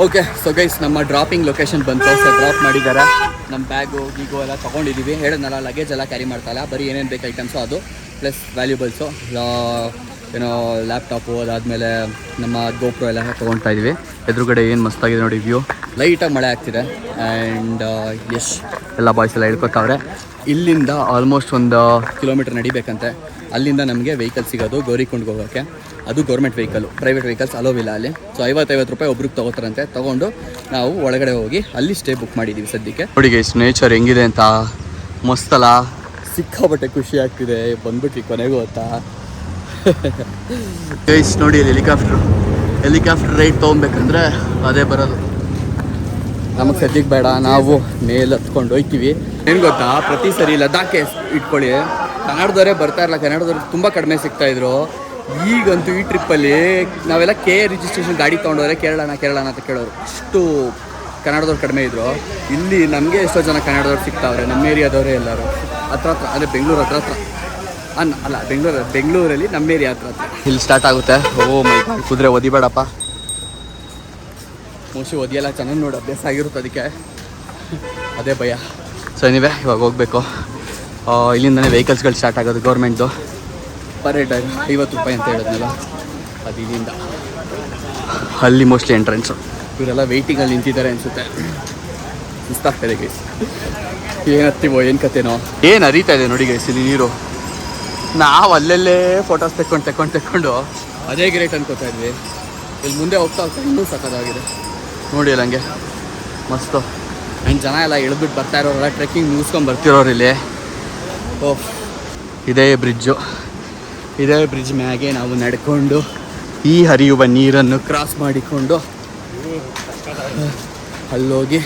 ಓಕೆ, ಸೊ ಗೈಸ್ ನಮ್ಮ ಡ್ರಾಪಿಂಗ್ ಲೊಕೇಶನ್ ಬಂತು. ಸೊ ಡ್ರಾಪ್ ಮಾಡಿದ್ದಾರೆ. ನಮ್ಮ ಬ್ಯಾಗು ಗೀಗು ಎಲ್ಲ ತೊಗೊಂಡಿದ್ದೀವಿ. ಹೇಳಿದ್ನಲ್ಲ, ಲಗೇಜ್ ಎಲ್ಲ ಕ್ಯಾರಿ ಮಾಡ್ತಾಯಿಲ್ಲ, ಬರೀ ಏನೇನು ಬೇಕು ಐಟಮ್ಸು ಅದು ಪ್ಲಸ್ ವ್ಯಾಲ್ಯೂಬಲ್ಸು, ಏನೋ ಲ್ಯಾಪ್ಟಾಪು, ಅದಾದಮೇಲೆ ನಮ್ಮ ಗೋಪ್ರೋ ಎಲ್ಲ ತೊಗೊಳ್ತಾ ಇದ್ದೀವಿ. ಎದುರುಗಡೆ ಏನು ಮಸ್ತಾಗಿದೆ ನೋಡಿ ವ್ಯೂ. ಲೈಟಾಗಿ ಮಳೆ ಆಗ್ತಿದೆ. ಆ್ಯಂಡ್ ಎಲ್ಲ ಬಾಯ್ಸ್ ಎಲ್ಲ ಹೇಳ್ಕೊತಾವ್ರೆ. ಇಲ್ಲಿಂದ ಆಲ್ಮೋಸ್ಟ್ 1 ಕಿಲೋಮೀಟರ್ ನಡಿಬೇಕಂತೆ. ಅಲ್ಲಿಂದ ನಮಗೆ ವೆಹಿಕಲ್ ಸಿಗೋದು ಗೌರಿಕುಂಡ್ಗೆ ಹೋಗೋಕ್ಕೆ. ಅದು ಗೌರ್ಮೆಂಟ್ ವೆಹಿಕಲ್ಲು, ಪ್ರೈವೇಟ್ ವೆಹಿಕಲ್ಸ್ ಅಲೋವಿಲ್ಲ ಅಲ್ಲಿ. ಸೊ 50 ರೂಪಾಯಿ ಒಬ್ರಿಗೆ ತೊಗೋತಾರಂತೆ. ತೊಗೊಂಡು ನಾವು ಒಳಗಡೆ ಹೋಗಿ ಅಲ್ಲಿ ಸ್ಟೇ ಬುಕ್ ಮಾಡಿದ್ದೀವಿ ಸದ್ಯಕ್ಕೆ. ನೋಡಿ ಎಷ್ಟು ನೇಚರ್ ಹೆಂಗಿದೆ ಅಂತ, ಮಸ್ತಲ್ಲ, ಸಿಕ್ಕಾಬಟ್ಟೆ ಖುಷಿ ಆಗ್ತಿದೆ. ಬಂದ್ಬಿಟ್ವಿ ಕೊನೆಗೂ ಗೊತ್ತಾ ಗೈಸ್. ನೋಡಿ ಅಲ್ಲಿ ಹೆಲಿಕಾಪ್ಟರ್ ರೈಡ್ ತೊಗೊಬೇಕಂದ್ರೆ ಅದೇ ಬರೋದು. ನಮಗೆ ಸದ್ಯಕ್ಕೆ ಬೇಡ, ನಾವು ಮೇಲೆ ಹತ್ಕೊಂಡು ಹೋಗ್ತೀವಿ. ಏನು ಗೊತ್ತಾ, ಪ್ರತಿ ಸರಿ ಲದಾಖೆ ಇಟ್ಕೊಳ್ಳಿ, ಕನ್ನಡದವರೇ ಬರ್ತಾ ಇರಲ್ಲ. ಕನ್ನಡದವ್ರು ತುಂಬ ಕಡಿಮೆ ಸಿಗ್ತಾಯಿದ್ರು. ಈಗಂತೂ ಈ ಟ್ರಿಪ್ಪಲ್ಲಿ ನಾವೆಲ್ಲ ರಿಜಿಸ್ಟ್ರೇಷನ್ ಗಾಡಿ ತೊಗೊಂಡವ್ರೆ ಕೇರಳ ಅಂತ ಕೇಳೋರು. ಅಷ್ಟು ಕನ್ನಡದವ್ರು ಕಡಿಮೆ ಇದ್ದರು. ಇಲ್ಲಿ ನಮಗೆ ಎಷ್ಟೋ ಜನ ಕನ್ನಡದವ್ರು ಸಿಗ್ತಾವ್ರೆ, ನಮ್ಮ ಏರಿಯಾದವರೇ ಎಲ್ಲರೂ. ಹತ್ರ ಅಂದರೆ ಬೆಂಗಳೂರು ಹತ್ರ ಅಲ್ಲ ಬೆಂಗಳೂರಲ್ಲಿ ನಮ್ಮ ಏರಿಯಾ ಹತ್ರ ಇಲ್ಲಿ ಸ್ಟಾರ್ಟ್ ಆಗುತ್ತೆ. ಓ ಮೈ ಗಾಡ್, ಕುದುರೆ ಒದಿಬೇಡಪ್ಪ. ಮೋಸ್ಟ್ಲಿ ಒದಿಯೆಲ್ಲ ಚೆನ್ನಾಗಿ ನೋಡಿ ಅಭ್ಯಾಸ ಆಗಿರುತ್ತೆ, ಅದಕ್ಕೆ ಅದೇ ಭಯ. ಸೊ ನೀವೇ ಇವಾಗ ಹೋಗಬೇಕು. ಇಲ್ಲಿಂದನೇ ವೆಹಿಕಲ್ಸ್ಗಳು ಸ್ಟಾರ್ಟ್ ಆಗೋದು ಗೌರ್ಮೆಂಟ್ದು. ಪರ್ ಹೆಡ್ 50 ರೂಪಾಯಿ ಅಂತ ಹೇಳಿದ್ನಲ್ಲ, ಅದು ಇಲ್ಲಿಂದ ಅಲ್ಲಿ ಮೋಸ್ಟ್ಲಿ ಎಂಟ್ರೆನ್ಸು. ಇವರೆಲ್ಲ ವೆಯ್ಟಿಂಗಲ್ಲಿ ನಿಂತಿದ್ದಾರೆ ಅನಿಸುತ್ತೆ. ಸುಸ್ತಾಗ್ತಾಯಿದೆ ಗೈಸ್. ಏನು ಹತ್ತೀವೋ ಏನು ಕತೆನೋ. ಏನು ಹರಿತಾ ಇದೆ ನೋಡಿ ಗೈಸ್ ಇಲ್ಲಿ ನೀರು. ನಾವು ಅಲ್ಲೆಲ್ಲೇ ಫೋಟೋಸ್ ತೆಕ್ಕೊಂಡು ಅದೇ ಗ್ರೇಟ್ ಅನ್ಕೋತಾ ಇದ್ವಿ. ಇಲ್ಲಿ ಮುಂದೆ ಹೋಗ್ತಾ ಇನ್ನೂ ಸಖತ್ತಾಗಿದೆ ನೋಡಿ. ಅಲ್ಲಿ ಹಂಗೆ ಮಸ್ತು. ಆ್ಯಂಡ್ ಜನ ಎಲ್ಲ ಇಳಿದ್ಬಿಟ್ಟು ಬರ್ತಾ ಇರೋರೆಲ್ಲ ಟ್ರೆಕ್ಕಿಂಗ್ ಮುಗಿಸ್ಕೊಂಡು ಬರ್ತಿರೋರು ಇಲ್ಲಿ. ಓಹ್, ಇದೇ ಬ್ರಿಡ್ಜ್ ಮ್ಯಾಗೆ ನಾವು ನಡ್ಕೊಂಡು ಈ ಹರಿಯುವ ನೀರನ್ನು ಕ್ರಾಸ್ ಮಾಡಿಕೊಂಡು ಅಲ್ಲೋಗಿ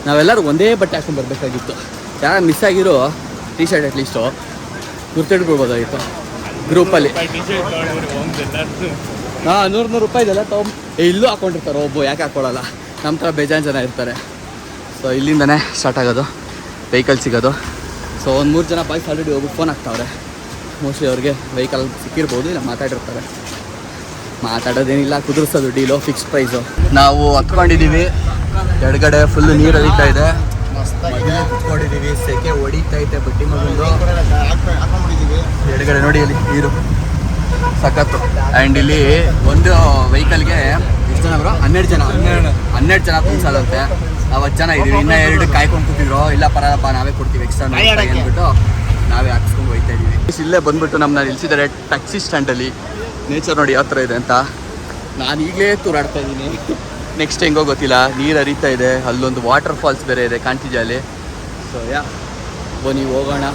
ನಾವೆಲ್ಲರೂ ಒಂದೇ ಬಟ್ಟೆ ಹಾಕೊಂಡು ಬರಬೇಕಾಗಿತ್ತು. ಯಾರು ಮಿಸ್ ಆಗಿರೋ ಟಿ ಶರ್ಟ್ ಅಟ್ಲೀಸ್ಟು ಗುರ್ತಿಡ್ಕೊಳ್ಬೋದಾಗಿತ್ತು ಗ್ರೂಪಲ್ಲಿ. ಹಾಂ, 100 ರೂಪಾಯಿದೆಲ್ಲ ಇಲ್ಲೂ ಹಾಕ್ಕೊಂಡಿರ್ತಾರೆ. ಯಾಕೆ ಹಾಕ್ಕೊಳ್ಳಲ್ಲ, ನಮ್ಮ ಥರ ಬೇಜಾನ್ ಜನ ಇರ್ತಾರೆ. ಸೊ ಇಲ್ಲಿಂದನೇ ಸ್ಟಾರ್ಟ್ ಆಗೋದು ವೆಹಿಕಲ್ ಸಿಗೋದು. ಸೊ 1-3 ಜನ ಬಾಯ್ಸ್ ಆಲ್ರೆಡಿ ಹೋಗ್ಬಿಟ್ಟು ಫೋನ್ ಹಾಕ್ತಾವ್ರೆ. ಮೋಸ್ಟ್ಲಿ ಅವ್ರಿಗೆ ವೆಹಿಕಲ್ ಸಿಕ್ಕಿರ್ಬೋದು, ಇಲ್ಲ ಮಾತಾಡಿರ್ತಾರೆ. ಮಾತಾಡೋದೇನಿಲ್ಲ, ಕುದುರಿಸೋದು ಡೀಲು, ಫಿಕ್ಸ್ ಪ್ರೈಸು. ನಾವು ಹತ್ಕೊಂಡಿದ್ದೀವಿ. ಎಡಗಡೆ ಫುಲ್ಲು ನೀರು ಹರಿತಾ ಇದೆ. ಕುತ್ಕೊಂಡಿದ್ದೀವಿ, ಸೆಕೆ ಹೊಡಿತೈತೆ ಬಟ್ಟಿ ಮಗಂದು. ಎಡಗಡೆ ನೋಡಿ ಅಲ್ಲಿ ನೀರು ಸಖತ್ತು. ಆ್ಯಂಡ್ ಇಲ್ಲಿ ಒಂದು ವೆಹಿಕಲ್ಗೆ ಎಷ್ಟು ಜನ ಬರೋ 12 ಜನ ತುಂಬಿಸೋದಂತೆ. 50 ಜನ ಇದ್ದೀವಿ. ಇನ್ನೂ 2 ಕಾಯ್ಕೊಂಡು ಕೂತಿದ್ರು. ಇಲ್ಲ ಪರಪ್ಪ, ನಾವೇ ಕೊಡ್ತೀವಿ ಎಕ್ಸ್ಟ್ರಾ ಅಂದ್ಬಿಟ್ಟು ನಾವೇ ಹಾಕ್ಸ್ಕೊಂಡು ಹೋಗ್ತಾ ಇದ್ದೀವಿ. ಇಲ್ಲೇ ಬಂದುಬಿಟ್ಟು ನಮ್ಮನ್ನ ನಿಲ್ಲಿಸಿದ್ದಾರೆ ಟ್ಯಾಕ್ಸಿ ಸ್ಟ್ಯಾಂಡಲ್ಲಿ. ನೇಚರ್ ನೋಡಿ ಯಾವ ಥರ ಇದೆ ಅಂತ. ನಾನು ಈಗಲೇ ತೂರಾಡ್ತಾ ಇದ್ದೀನಿ. ನೆಕ್ಸ್ಟ್ ಹೆಂಗೋ ಗೊತ್ತಿಲ್ಲ. ನೀರು ಹರಿತಾ ಇದೆ. ಅಲ್ಲೊಂದು ವಾಟರ್ ಫಾಲ್ಸ್ ಬೇರೆ ಇದೆ, ಕಾಣ್ತಿದ್ಯಾ ಅಲ್ಲಿ. ಸೊ ಬನ್ನಿ ಹೋಗೋಣ.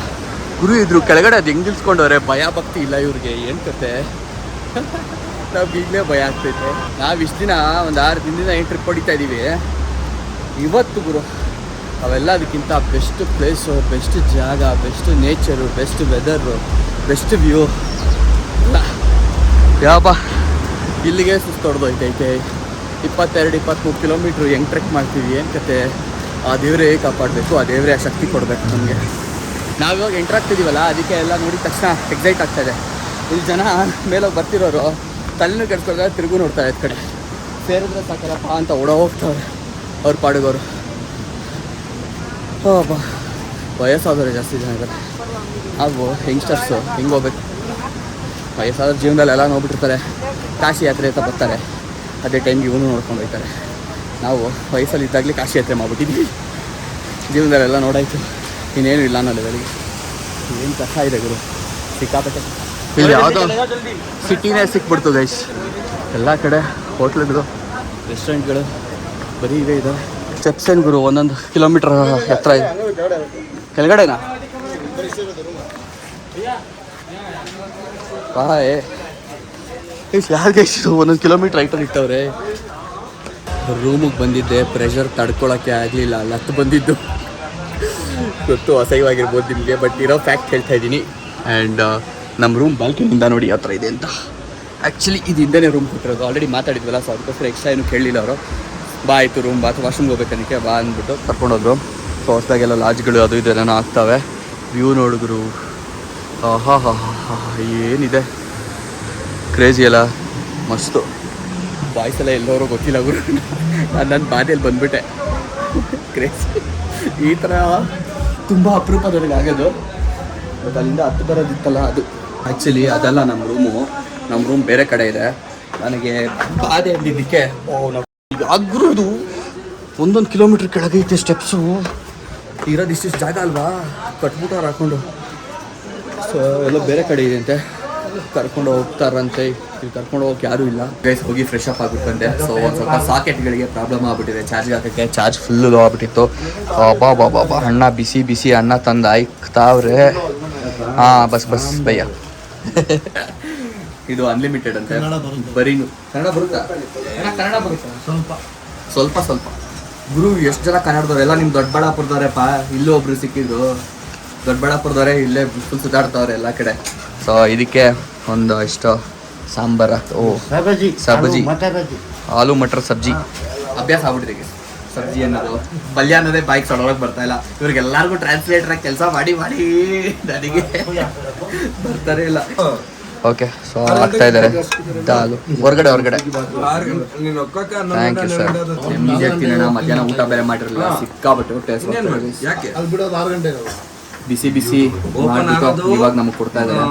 ಗುರು ಇದ್ರು ಕೆಳಗಡೆ ಅದು ಹೆಂಗೆ ನಿಲ್ಸ್ಕೊಂಡವ್ರೆ. ಭಯ ಭಕ್ತಿ ಇಲ್ಲ ಇವ್ರಿಗೆ, ಏನು ಕತೆ. ನಮ್ಗೆ ಈಗಲೇ ಭಯ ಆಗ್ತೈತೆ. ನಾವು ಇಷ್ಟು ದಿನ ಒಂದು 6 ದಿನದಿಂದ ಏನು ಟ್ರಿಪ್ ಹೊಡಿತಾ ಇದ್ದೀವಿ. ಇವತ್ತು ಗುರು ಅವೆಲ್ಲ ಅದಕ್ಕಿಂತ ಬೆಸ್ಟ್ ಪ್ಲೇಸು, ಬೆಸ್ಟ್ ಜಾಗ, best nature, best weather, best view ಅಲ್ಲ ಯಾವಪ್ಪ. ಇಲ್ಲಿಗೆ ಸುಸ್ತು ಹೊಡೆದೋಯ್ತೈತೆ. 22-23 ಕಿಲೋಮೀಟ್ರು ಹೆಂಗೆ ಟ್ರೆಕ್ ಮಾಡ್ತೀವಿ, ಏನು ಕತೆ. ಆ ದೇವರೇ ಕಾಪಾಡಬೇಕು, ಆ ದೇವರೇ ಶಕ್ತಿ ಕೊಡಬೇಕು ನಮಗೆ. ನಾವಿವಾಗ ಎಂಟ್ರ್ ಆಗ್ತಿದ್ದೀವಲ್ಲ, ಅದಕ್ಕೆ ಎಲ್ಲ ನೋಡಿದ ತಕ್ಷಣ ಎಕ್ಸೈಟ್ ಆಗ್ತಾಯಿದೆ. ಇಲ್ಲಿ ಜನ ಮೇಲೋಗಿ ಬರ್ತಿರೋರು ತಲೆನೂ ಕೆಡ್ಸ್ಕೊಂಡ್ರೆ ತಿರುಗು ನೋಡ್ತಾರೆ ಈ ಕಡೆ. ಸೇರಿದ್ರೆ ಸಾಕಲ್ಲಪ್ಪ ಅಂತ ಓಡೋಗ್ತಾರೆ ಅವ್ರ ಪಾಡುಗೋರು. ಹಬ್ಬ, ವಯಸ್ಸಾದವರು ಜಾಸ್ತಿ ಜನ ಇದ್ದಾರೆ. ಹಾಗೂ ಯಂಗ್ಸ್ಟರ್ಸು ಹಿಂಗೆ ಹೋಗ್ಬೇಕು. ವಯಸ್ಸಾದ್ರ ಜೀವನದಲ್ಲಿ ಎಲ್ಲ ನೋಡ್ಬಿಟ್ಟಿರ್ತಾರೆ. ಕಾಶಿ ಯಾತ್ರೆ ಅಂತ ಬರ್ತಾರೆ, ಅದೇ ಟೈಮ್ಗೆ ಇವನು ನೋಡ್ಕೊಂಡು ಹೋಗ್ತಾರೆ. ನಾವು ವಯಸ್ಸಲ್ಲಿ ಇದ್ದಾಗಲೇ ಕಾಶಿ ಯಾತ್ರೆ ಮಾಡ್ಬಿಟ್ಟಿದ್ವಿ. ಜೀವನದಲ್ಲೆಲ್ಲ ನೋಡಾಯಿತು, ಇನ್ನೇನು ಇಲ್ಲ ಅನ್ನೋ ಲೆವೆಲಿಗೆ. ಏನು ಕಷ್ಟ ಇದೆ ಗುರು, ಸಿಕ್ಕಾಪಟ್ಟೆ. ಇಲ್ಲಿ ಯಾವುದೋ ಸಿಟಿನೇ ಸಿಕ್ಬಿಡ್ತು ಗೈಸ್. ಎಲ್ಲ ಕಡೆ ಹೋಟ್ಲುಗಳು, ರೆಸ್ಟೋರೆಂಟ್ಗಳು ಬರೀ ಇವೆ ಇದ್ದಾವೆ. ಸ್ಟೆಪ್ಸ್ ಏನು ಗುರು, 1 ಕಿಲೋಮೀಟ್ರ್ ಎತ್ತರ ಇದೆ. ಕೆಳಗಡೆನಾ ಯಾರಿಗೆ ಇಷ್ಟು 1 ಕಿಲೋಮೀಟ್ರ್ ಐಟಲ್ಲಿ ಇಟ್ಟವ್ರೆ. ರೂಮಿಗೆ ಬಂದಿದ್ದೆ, ಪ್ರೆಷರ್ ತಡ್ಕೊಳಕ್ಕೆ ಆಗಲಿಲ್ಲ, ಲತ್ತು ಬಂದಿದ್ದು. ಗೊತ್ತು ಅಸಹ್ಯವಾಗಿರ್ಬೋದು ನಿಮಗೆ, ಬಟ್ ಇರೋ ಫ್ಯಾಕ್ಟ್ ಹೇಳ್ತಾ ಇದ್ದೀನಿ. ಆ್ಯಂಡ್ ನಮ್ಮ ರೂಮ್ ಬಾಲ್ಕನಿಯಿಂದ ನೋಡಿ ಯಾವ ಥರ ಇದೆ ಅಂತ. ಆ್ಯಕ್ಚುಲಿ ಇದು ಹಿಂದೆನೇ ರೂಮ್ ಕೊಟ್ಟಿರೋದು, ಆಲ್ರೆಡಿ ಮಾತಾಡಿದ್ವಲ್ಲ. ಸೊ ಅದಕ್ಕೋಸ್ಕರ ಎಕ್ಸ್ಟ್ರಾ ಏನು ಕೇಳಲಿಲ್ಲ ಅವರು. ಬಾ ಆಯಿತು ರೂಮ್ ವಾಶ್ರೂಮ್ಗೆ ಹೋಗ್ಬೇಕನ್ನಕ್ಕೆ ಬಾ ಅಂದ್ಬಿಟ್ಟು ಕರ್ಕೊಂಡೋದ್ರು. ಸೊ ಹೊಸದಾಗೆಲ್ಲ ಲಾಡ್ಜ್ಗಳು ಅದು ಇದೆಲ್ಲ ಆಗ್ತವೆ. ವ್ಯೂ ನೋಡಿದ್ರು ಏನಿದೆ, ಕ್ರೇಜಿ ಅಲ್ಲ, ಮಸ್ತು. ಬಾಯ್ಸ್ ಎಲ್ಲ ಎಲ್ಲರೂ ಗೊತ್ತಿಲ್ಲ ಗುರು. ನನ್ನ ಬಾಧೆಯಲ್ಲಿ ಬಂದುಬಿಟ್ಟೆ. ಕ್ರೇಜಿ ಈ ಥರ ತುಂಬ ಅಪರೂಪದೊಳಗೆ ಆಗೋದು. ಬಟ್ ಅಲ್ಲಿಂದ ಹತ್ತು ಬರೋದಿತ್ತಲ್ಲ ಅದು. ಆ್ಯಕ್ಚುಲಿ ಅದಲ್ಲ ನಮ್ಮ ರೂಮು. ನಮ್ಮ ರೂಮ್ ಬೇರೆ ಕಡೆ ಇದೆ. ನನಗೆ ಬಾಧೆ ಅಂದಿದ್ದಕ್ಕೆ ಆಗ್ರದು 1 ಕಿಲೋಮೀಟ್ರ್ ಕೆಳಗೈತೆ ಸ್ಟೆಪ್ಸು. ಇರೋದು ಇಷ್ಟಿಷ್ಟು ಜಾಗ ಅಲ್ವಾ, ಕಟ್ಬಿಟ್ಟವ್ರು ಹಾಕ್ಕೊಂಡು. ಸೊ ಎಲ್ಲ ಬೇರೆ ಕಡೆ ಇದೆ ಅಂತೆ, ಕರ್ಕೊಂಡು ಹೋಗ್ತಾರಂತೆ. ಇಲ್ಲಿ ಕರ್ಕೊಂಡು ಹೋಗಕ್ಕೆ ಯಾರೂ ಇಲ್ಲ. ಗೈಸ್ ಹೋಗಿ ಫ್ರೆಶ್ ಅಪ್ ಆಗ್ಬಿಟ್ಟು ಬಂದೆ. ಸೊ ಒಂದು ಸ್ವಲ್ಪ ಸಾಕೆಟ್ಗಳಿಗೆ ಪ್ರಾಬ್ಲಮ್ ಆಗ್ಬಿಟ್ಟಿದೆ, ಚಾರ್ಜ್ ಹಾಕೋಕ್ಕೆ. ಚಾರ್ಜ್ ಫುಲ್ಲು ಲೋ ಆಗ್ಬಿಟ್ಟಿತ್ತು. ಬಾಬಾ ಅಣ್ಣ ಬಿಸಿ ಬಿಸಿ ಅನ್ನ ತಂದು ಆಯ್ತಾವ್ರೆ. ಹಾಂ ಬಸ್ ಭಯ್ಯ. ಇದು ಅನ್ಲಿಮಿಟೆಡ್ ಅಂತೆ ಬರೀನು. ಕನ್ನಡ ಬರುತ್ತಾ? ಕನ್ನಡ ಬರುತ್ತಾ? ಸ್ವಲ್ಪ ಗುರು. ಎಷ್ಟು ಜನ ಕನ್ನಡದವ್ರೆಲ್ಲ ನಿಮ್ಮ ದೊಡ್ಡಬಳ್ಳಾಪುರದವ್ರೆಪ್ಪ. ಇಲ್ಲೂ ಒಬ್ರು ಸಿಕ್ಕಿದ್ರು ದೊಡ್ಡಬಳ್ಳಾಪುರದವರೇ, ಇಲ್ಲೇ ಫುಲ್ ಸುತ್ತಾಡ್ತವ್ರೆ ಎಲ್ಲ ಕಡೆ. ಸೊ ಇದಕ್ಕೆ ಒಂದು ಇಷ್ಟು ಸಾಂಬಾರ, ಸಬ್ಜಿ, ಆಲೂ ಮಟರ್ ಸಬ್ಜಿ ಅಭ್ಯಾಸ ಆಗ್ಬಿಟ್ಟಿದೆ. ಸಬ್ಜಿ ಅನ್ನೋದು ಪಲ್ಯ ಅನ್ನೋದೇ ಬೈಕ್ ಸೊಳಗೆ ಬರ್ತಾ ಇಲ್ಲ. ಇವ್ರಿಗೆಲ್ಲರಿಗೂ ಟ್ರಾನ್ಸ್ಲೇಟರ್ ಆಗಿ ಕೆಲಸ ಮಾಡಿ ನನಗೆ ಬರ್ತಾರೆ ಇಲ್ಲ. ಓಕೆ, ಸೊ ಆಗ್ತಾ ಇದ್ದಾರೆ ಹೊರಗಡೆ ಥ್ಯಾಂಕ್ ಯು ಸರ್. ನಿಮ್ಗೆ ತಿನ್ನೋಣ. ಮಧ್ಯಾಹ್ನ ಊಟ ಬೇರೆ ಮಾಡಿರಲಿಲ್ಲ, ಸಿಕ್ಕಾಬಿಟ್ಟು ಟೇಸ್ಟ್. ಬಿಸಿ ಬಿಸಿ ಮಾಡ್ಬಿಟ್ಟು ಇವಾಗ ನಮಗೆ ಕೊಡ್ತಾ ಇದ್ದಾರೆ.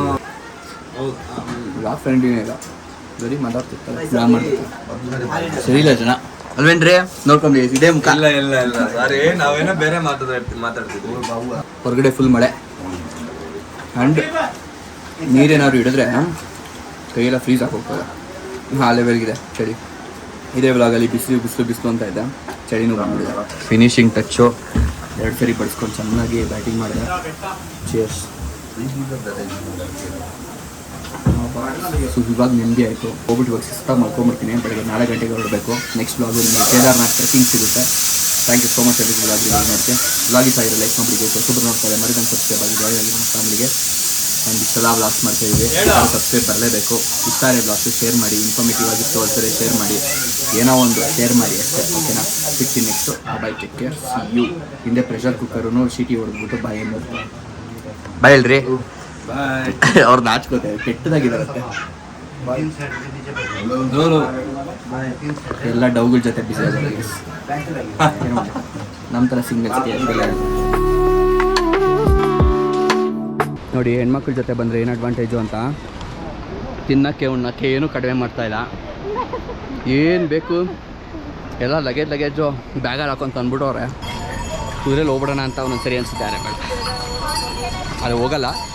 ಯಾವ ಫ್ರೆಂಡಿನೇ ಇಲ್ಲ, ಬರೀ ಮಾತಾಡ್ತಿರ್ತಾರೆ. ಸರಿ ಇಲ್ಲ ಜನ ಅಲ್ವೇನ್ರಿ? ನೋಡ್ಕೊಂಡ್ರಿ ಇದೇ ಮುಖ. ಇಲ್ಲ ಸಾರಿ, ನಾವೇನೋ ಬೇರೆ ಮಾತಾಡ್ತಿದ್ವಿ. ಹೊರಗಡೆ ಫುಲ್ ಮಳೆ ಆ್ಯಂಡ್ ನೀರೇನಾದ್ರು ಹಿಡಿದ್ರೆ ಕೈಯೆಲ್ಲ ಫ್ರೀಸ್ ಹಾಕೋಗ್ತದೆ. ಆ ಲೆವೆಲ್ಗಿದೆ ಚಳಿ. ಇದೇ ವ್ಲಾಗಲ್ಲಿ ಬಿಸಿಲು ಅಂತ ಇದೆ. ಚಳಿನೂ ಬಂದ್ಬಿಡಿದೆ. ಫಿನಿಶಿಂಗ್ ಟಚ್ಚು 2 ಸರಿ ಬಡಿಸ್ಕೊಂಡು ಚೆನ್ನಾಗಿ ಬ್ಯಾಟಿಂಗ್ ಮಾಡಿದೆ. ಚೇರ್ಸ್. ಸೊ ಇವಾಗ ನೆಮ್ಮದಿ ಆಯಿತು. ಹೋಗ್ಬಿಟ್ಟು ಇವಾಗ ಸಿಸ್ಟಾಗಿ ಮಾಡ್ಕೊಂಬಿಡ್ತೀನಿ. ಬೆಳಗ್ಗೆ 4 ಗಂಟೆಗೆ ಹೊರಡಬೇಕು. ನೆಕ್ಸ್ಟ್ ವ್ಲಾಗು ನಿಮಗೆ ಕೇದಾರ್ನಾಥ್ ಟ್ರೆಕ್ಕಿಂಗ್ ಸಿಗುತ್ತೆ. ಥ್ಯಾಂಕ್ ಯು ಸೋ ಮಚ್ ಎಲ್ಲಿ ವ್ಲಾಗ್ ನೋಡ್ತೀನಿ. ವ್ಲಾಗಿಸ್ ಆಗಿರೋ ಲೈಕ್ ಮಾಡಿಬಿಡಿ. ಹೊಸಬ್ರು ನೋಡ್ತಾರೆ ಮರಿದಂಗೆ ಸಬ್ಸ್ಕ್ರೈಬ್ ಆಗಿ ಜಾಯಿನ್ ಆಗಿ ನಮ್ಮ ಫ್ಯಾಮಿಲಿಗೆ. ಆ್ಯಂಡ್ ಇಷ್ಟೆಲ್ಲ ವ್ಲಾಗ್ಸ್ ಮಾಡ್ತಾಯಿದ್ದೀವಿ. ಸಬ್ಸ್ಕ್ರೈಬ್ ಬರಲೇಬೇಕು. ಇಷ್ಟ ಆದರೆ ವ್ಲಾಗ್ಸು ಶೇರ್ ಮಾಡಿ. ಇನ್ಫಾರ್ಮೇಟಿವ್ ಆಗಿತ್ತು ಒಂದ್ಸರಿ ಶೇರ್ ಮಾಡಿ. ಏನೋ ಒಂದು ಶೇರ್ ಮಾಡಿ ಅಷ್ಟೇ. ಓಕೆನಾ? ಸಿಗ್ತೀನಿ next. Bye, take care, see you. ಹಿಂದೆ ಪ್ರೆಷರ್ ಕುಕ್ಕರೂ ಶೀಟಿ ಹೊಡೆದ್ಬಿಟ್ಟು ಬಾಯಲ್ಲಿ ಬಾಯ್ ಅಲ್ರಿ ಅವ್ರು ನಾಚ್ಕೋತಾರೆ. ಕೆಟ್ಟದಾಗಿರುತ್ತೆ. ಎಲ್ಲ ಡೌಗಳ ಜೊತೆ ಬಿಸಿ ಆಗೋದು ನಮ್ಮ ಥರ ಸಿಂಗಲ್ಸ್ಗೆ ನೋಡಿ. ಹೆಣ್ಮಕ್ಳ ಜೊತೆ ಬಂದರೆ ಏನು ಅಡ್ವಾಂಟೇಜು ಅಂತ, ತಿನ್ನೋಕ್ಕೆ ಉಣ್ಣೋಕ್ಕೆ ಏನೂ ಕಡಿಮೆ ಮಾಡ್ತಾಯಿಲ್ಲ. ಏನು ಬೇಕು ಎಲ್ಲ ಲಗೇಜು ಬ್ಯಾಗಲ್ಲಿ ಹಾಕೊಂತ ಅಂದ್ಬಿಟ್ಟವ್ರೆ. ಕುದುರೆಲಿ ಹೋಗ್ಬಿಡೋಣ ಅಂತ ಒಂದೊಂದು ಸರಿ ಅನಿಸುತ್ತೆ. ಅದು ಹೋಗಲ್ಲ.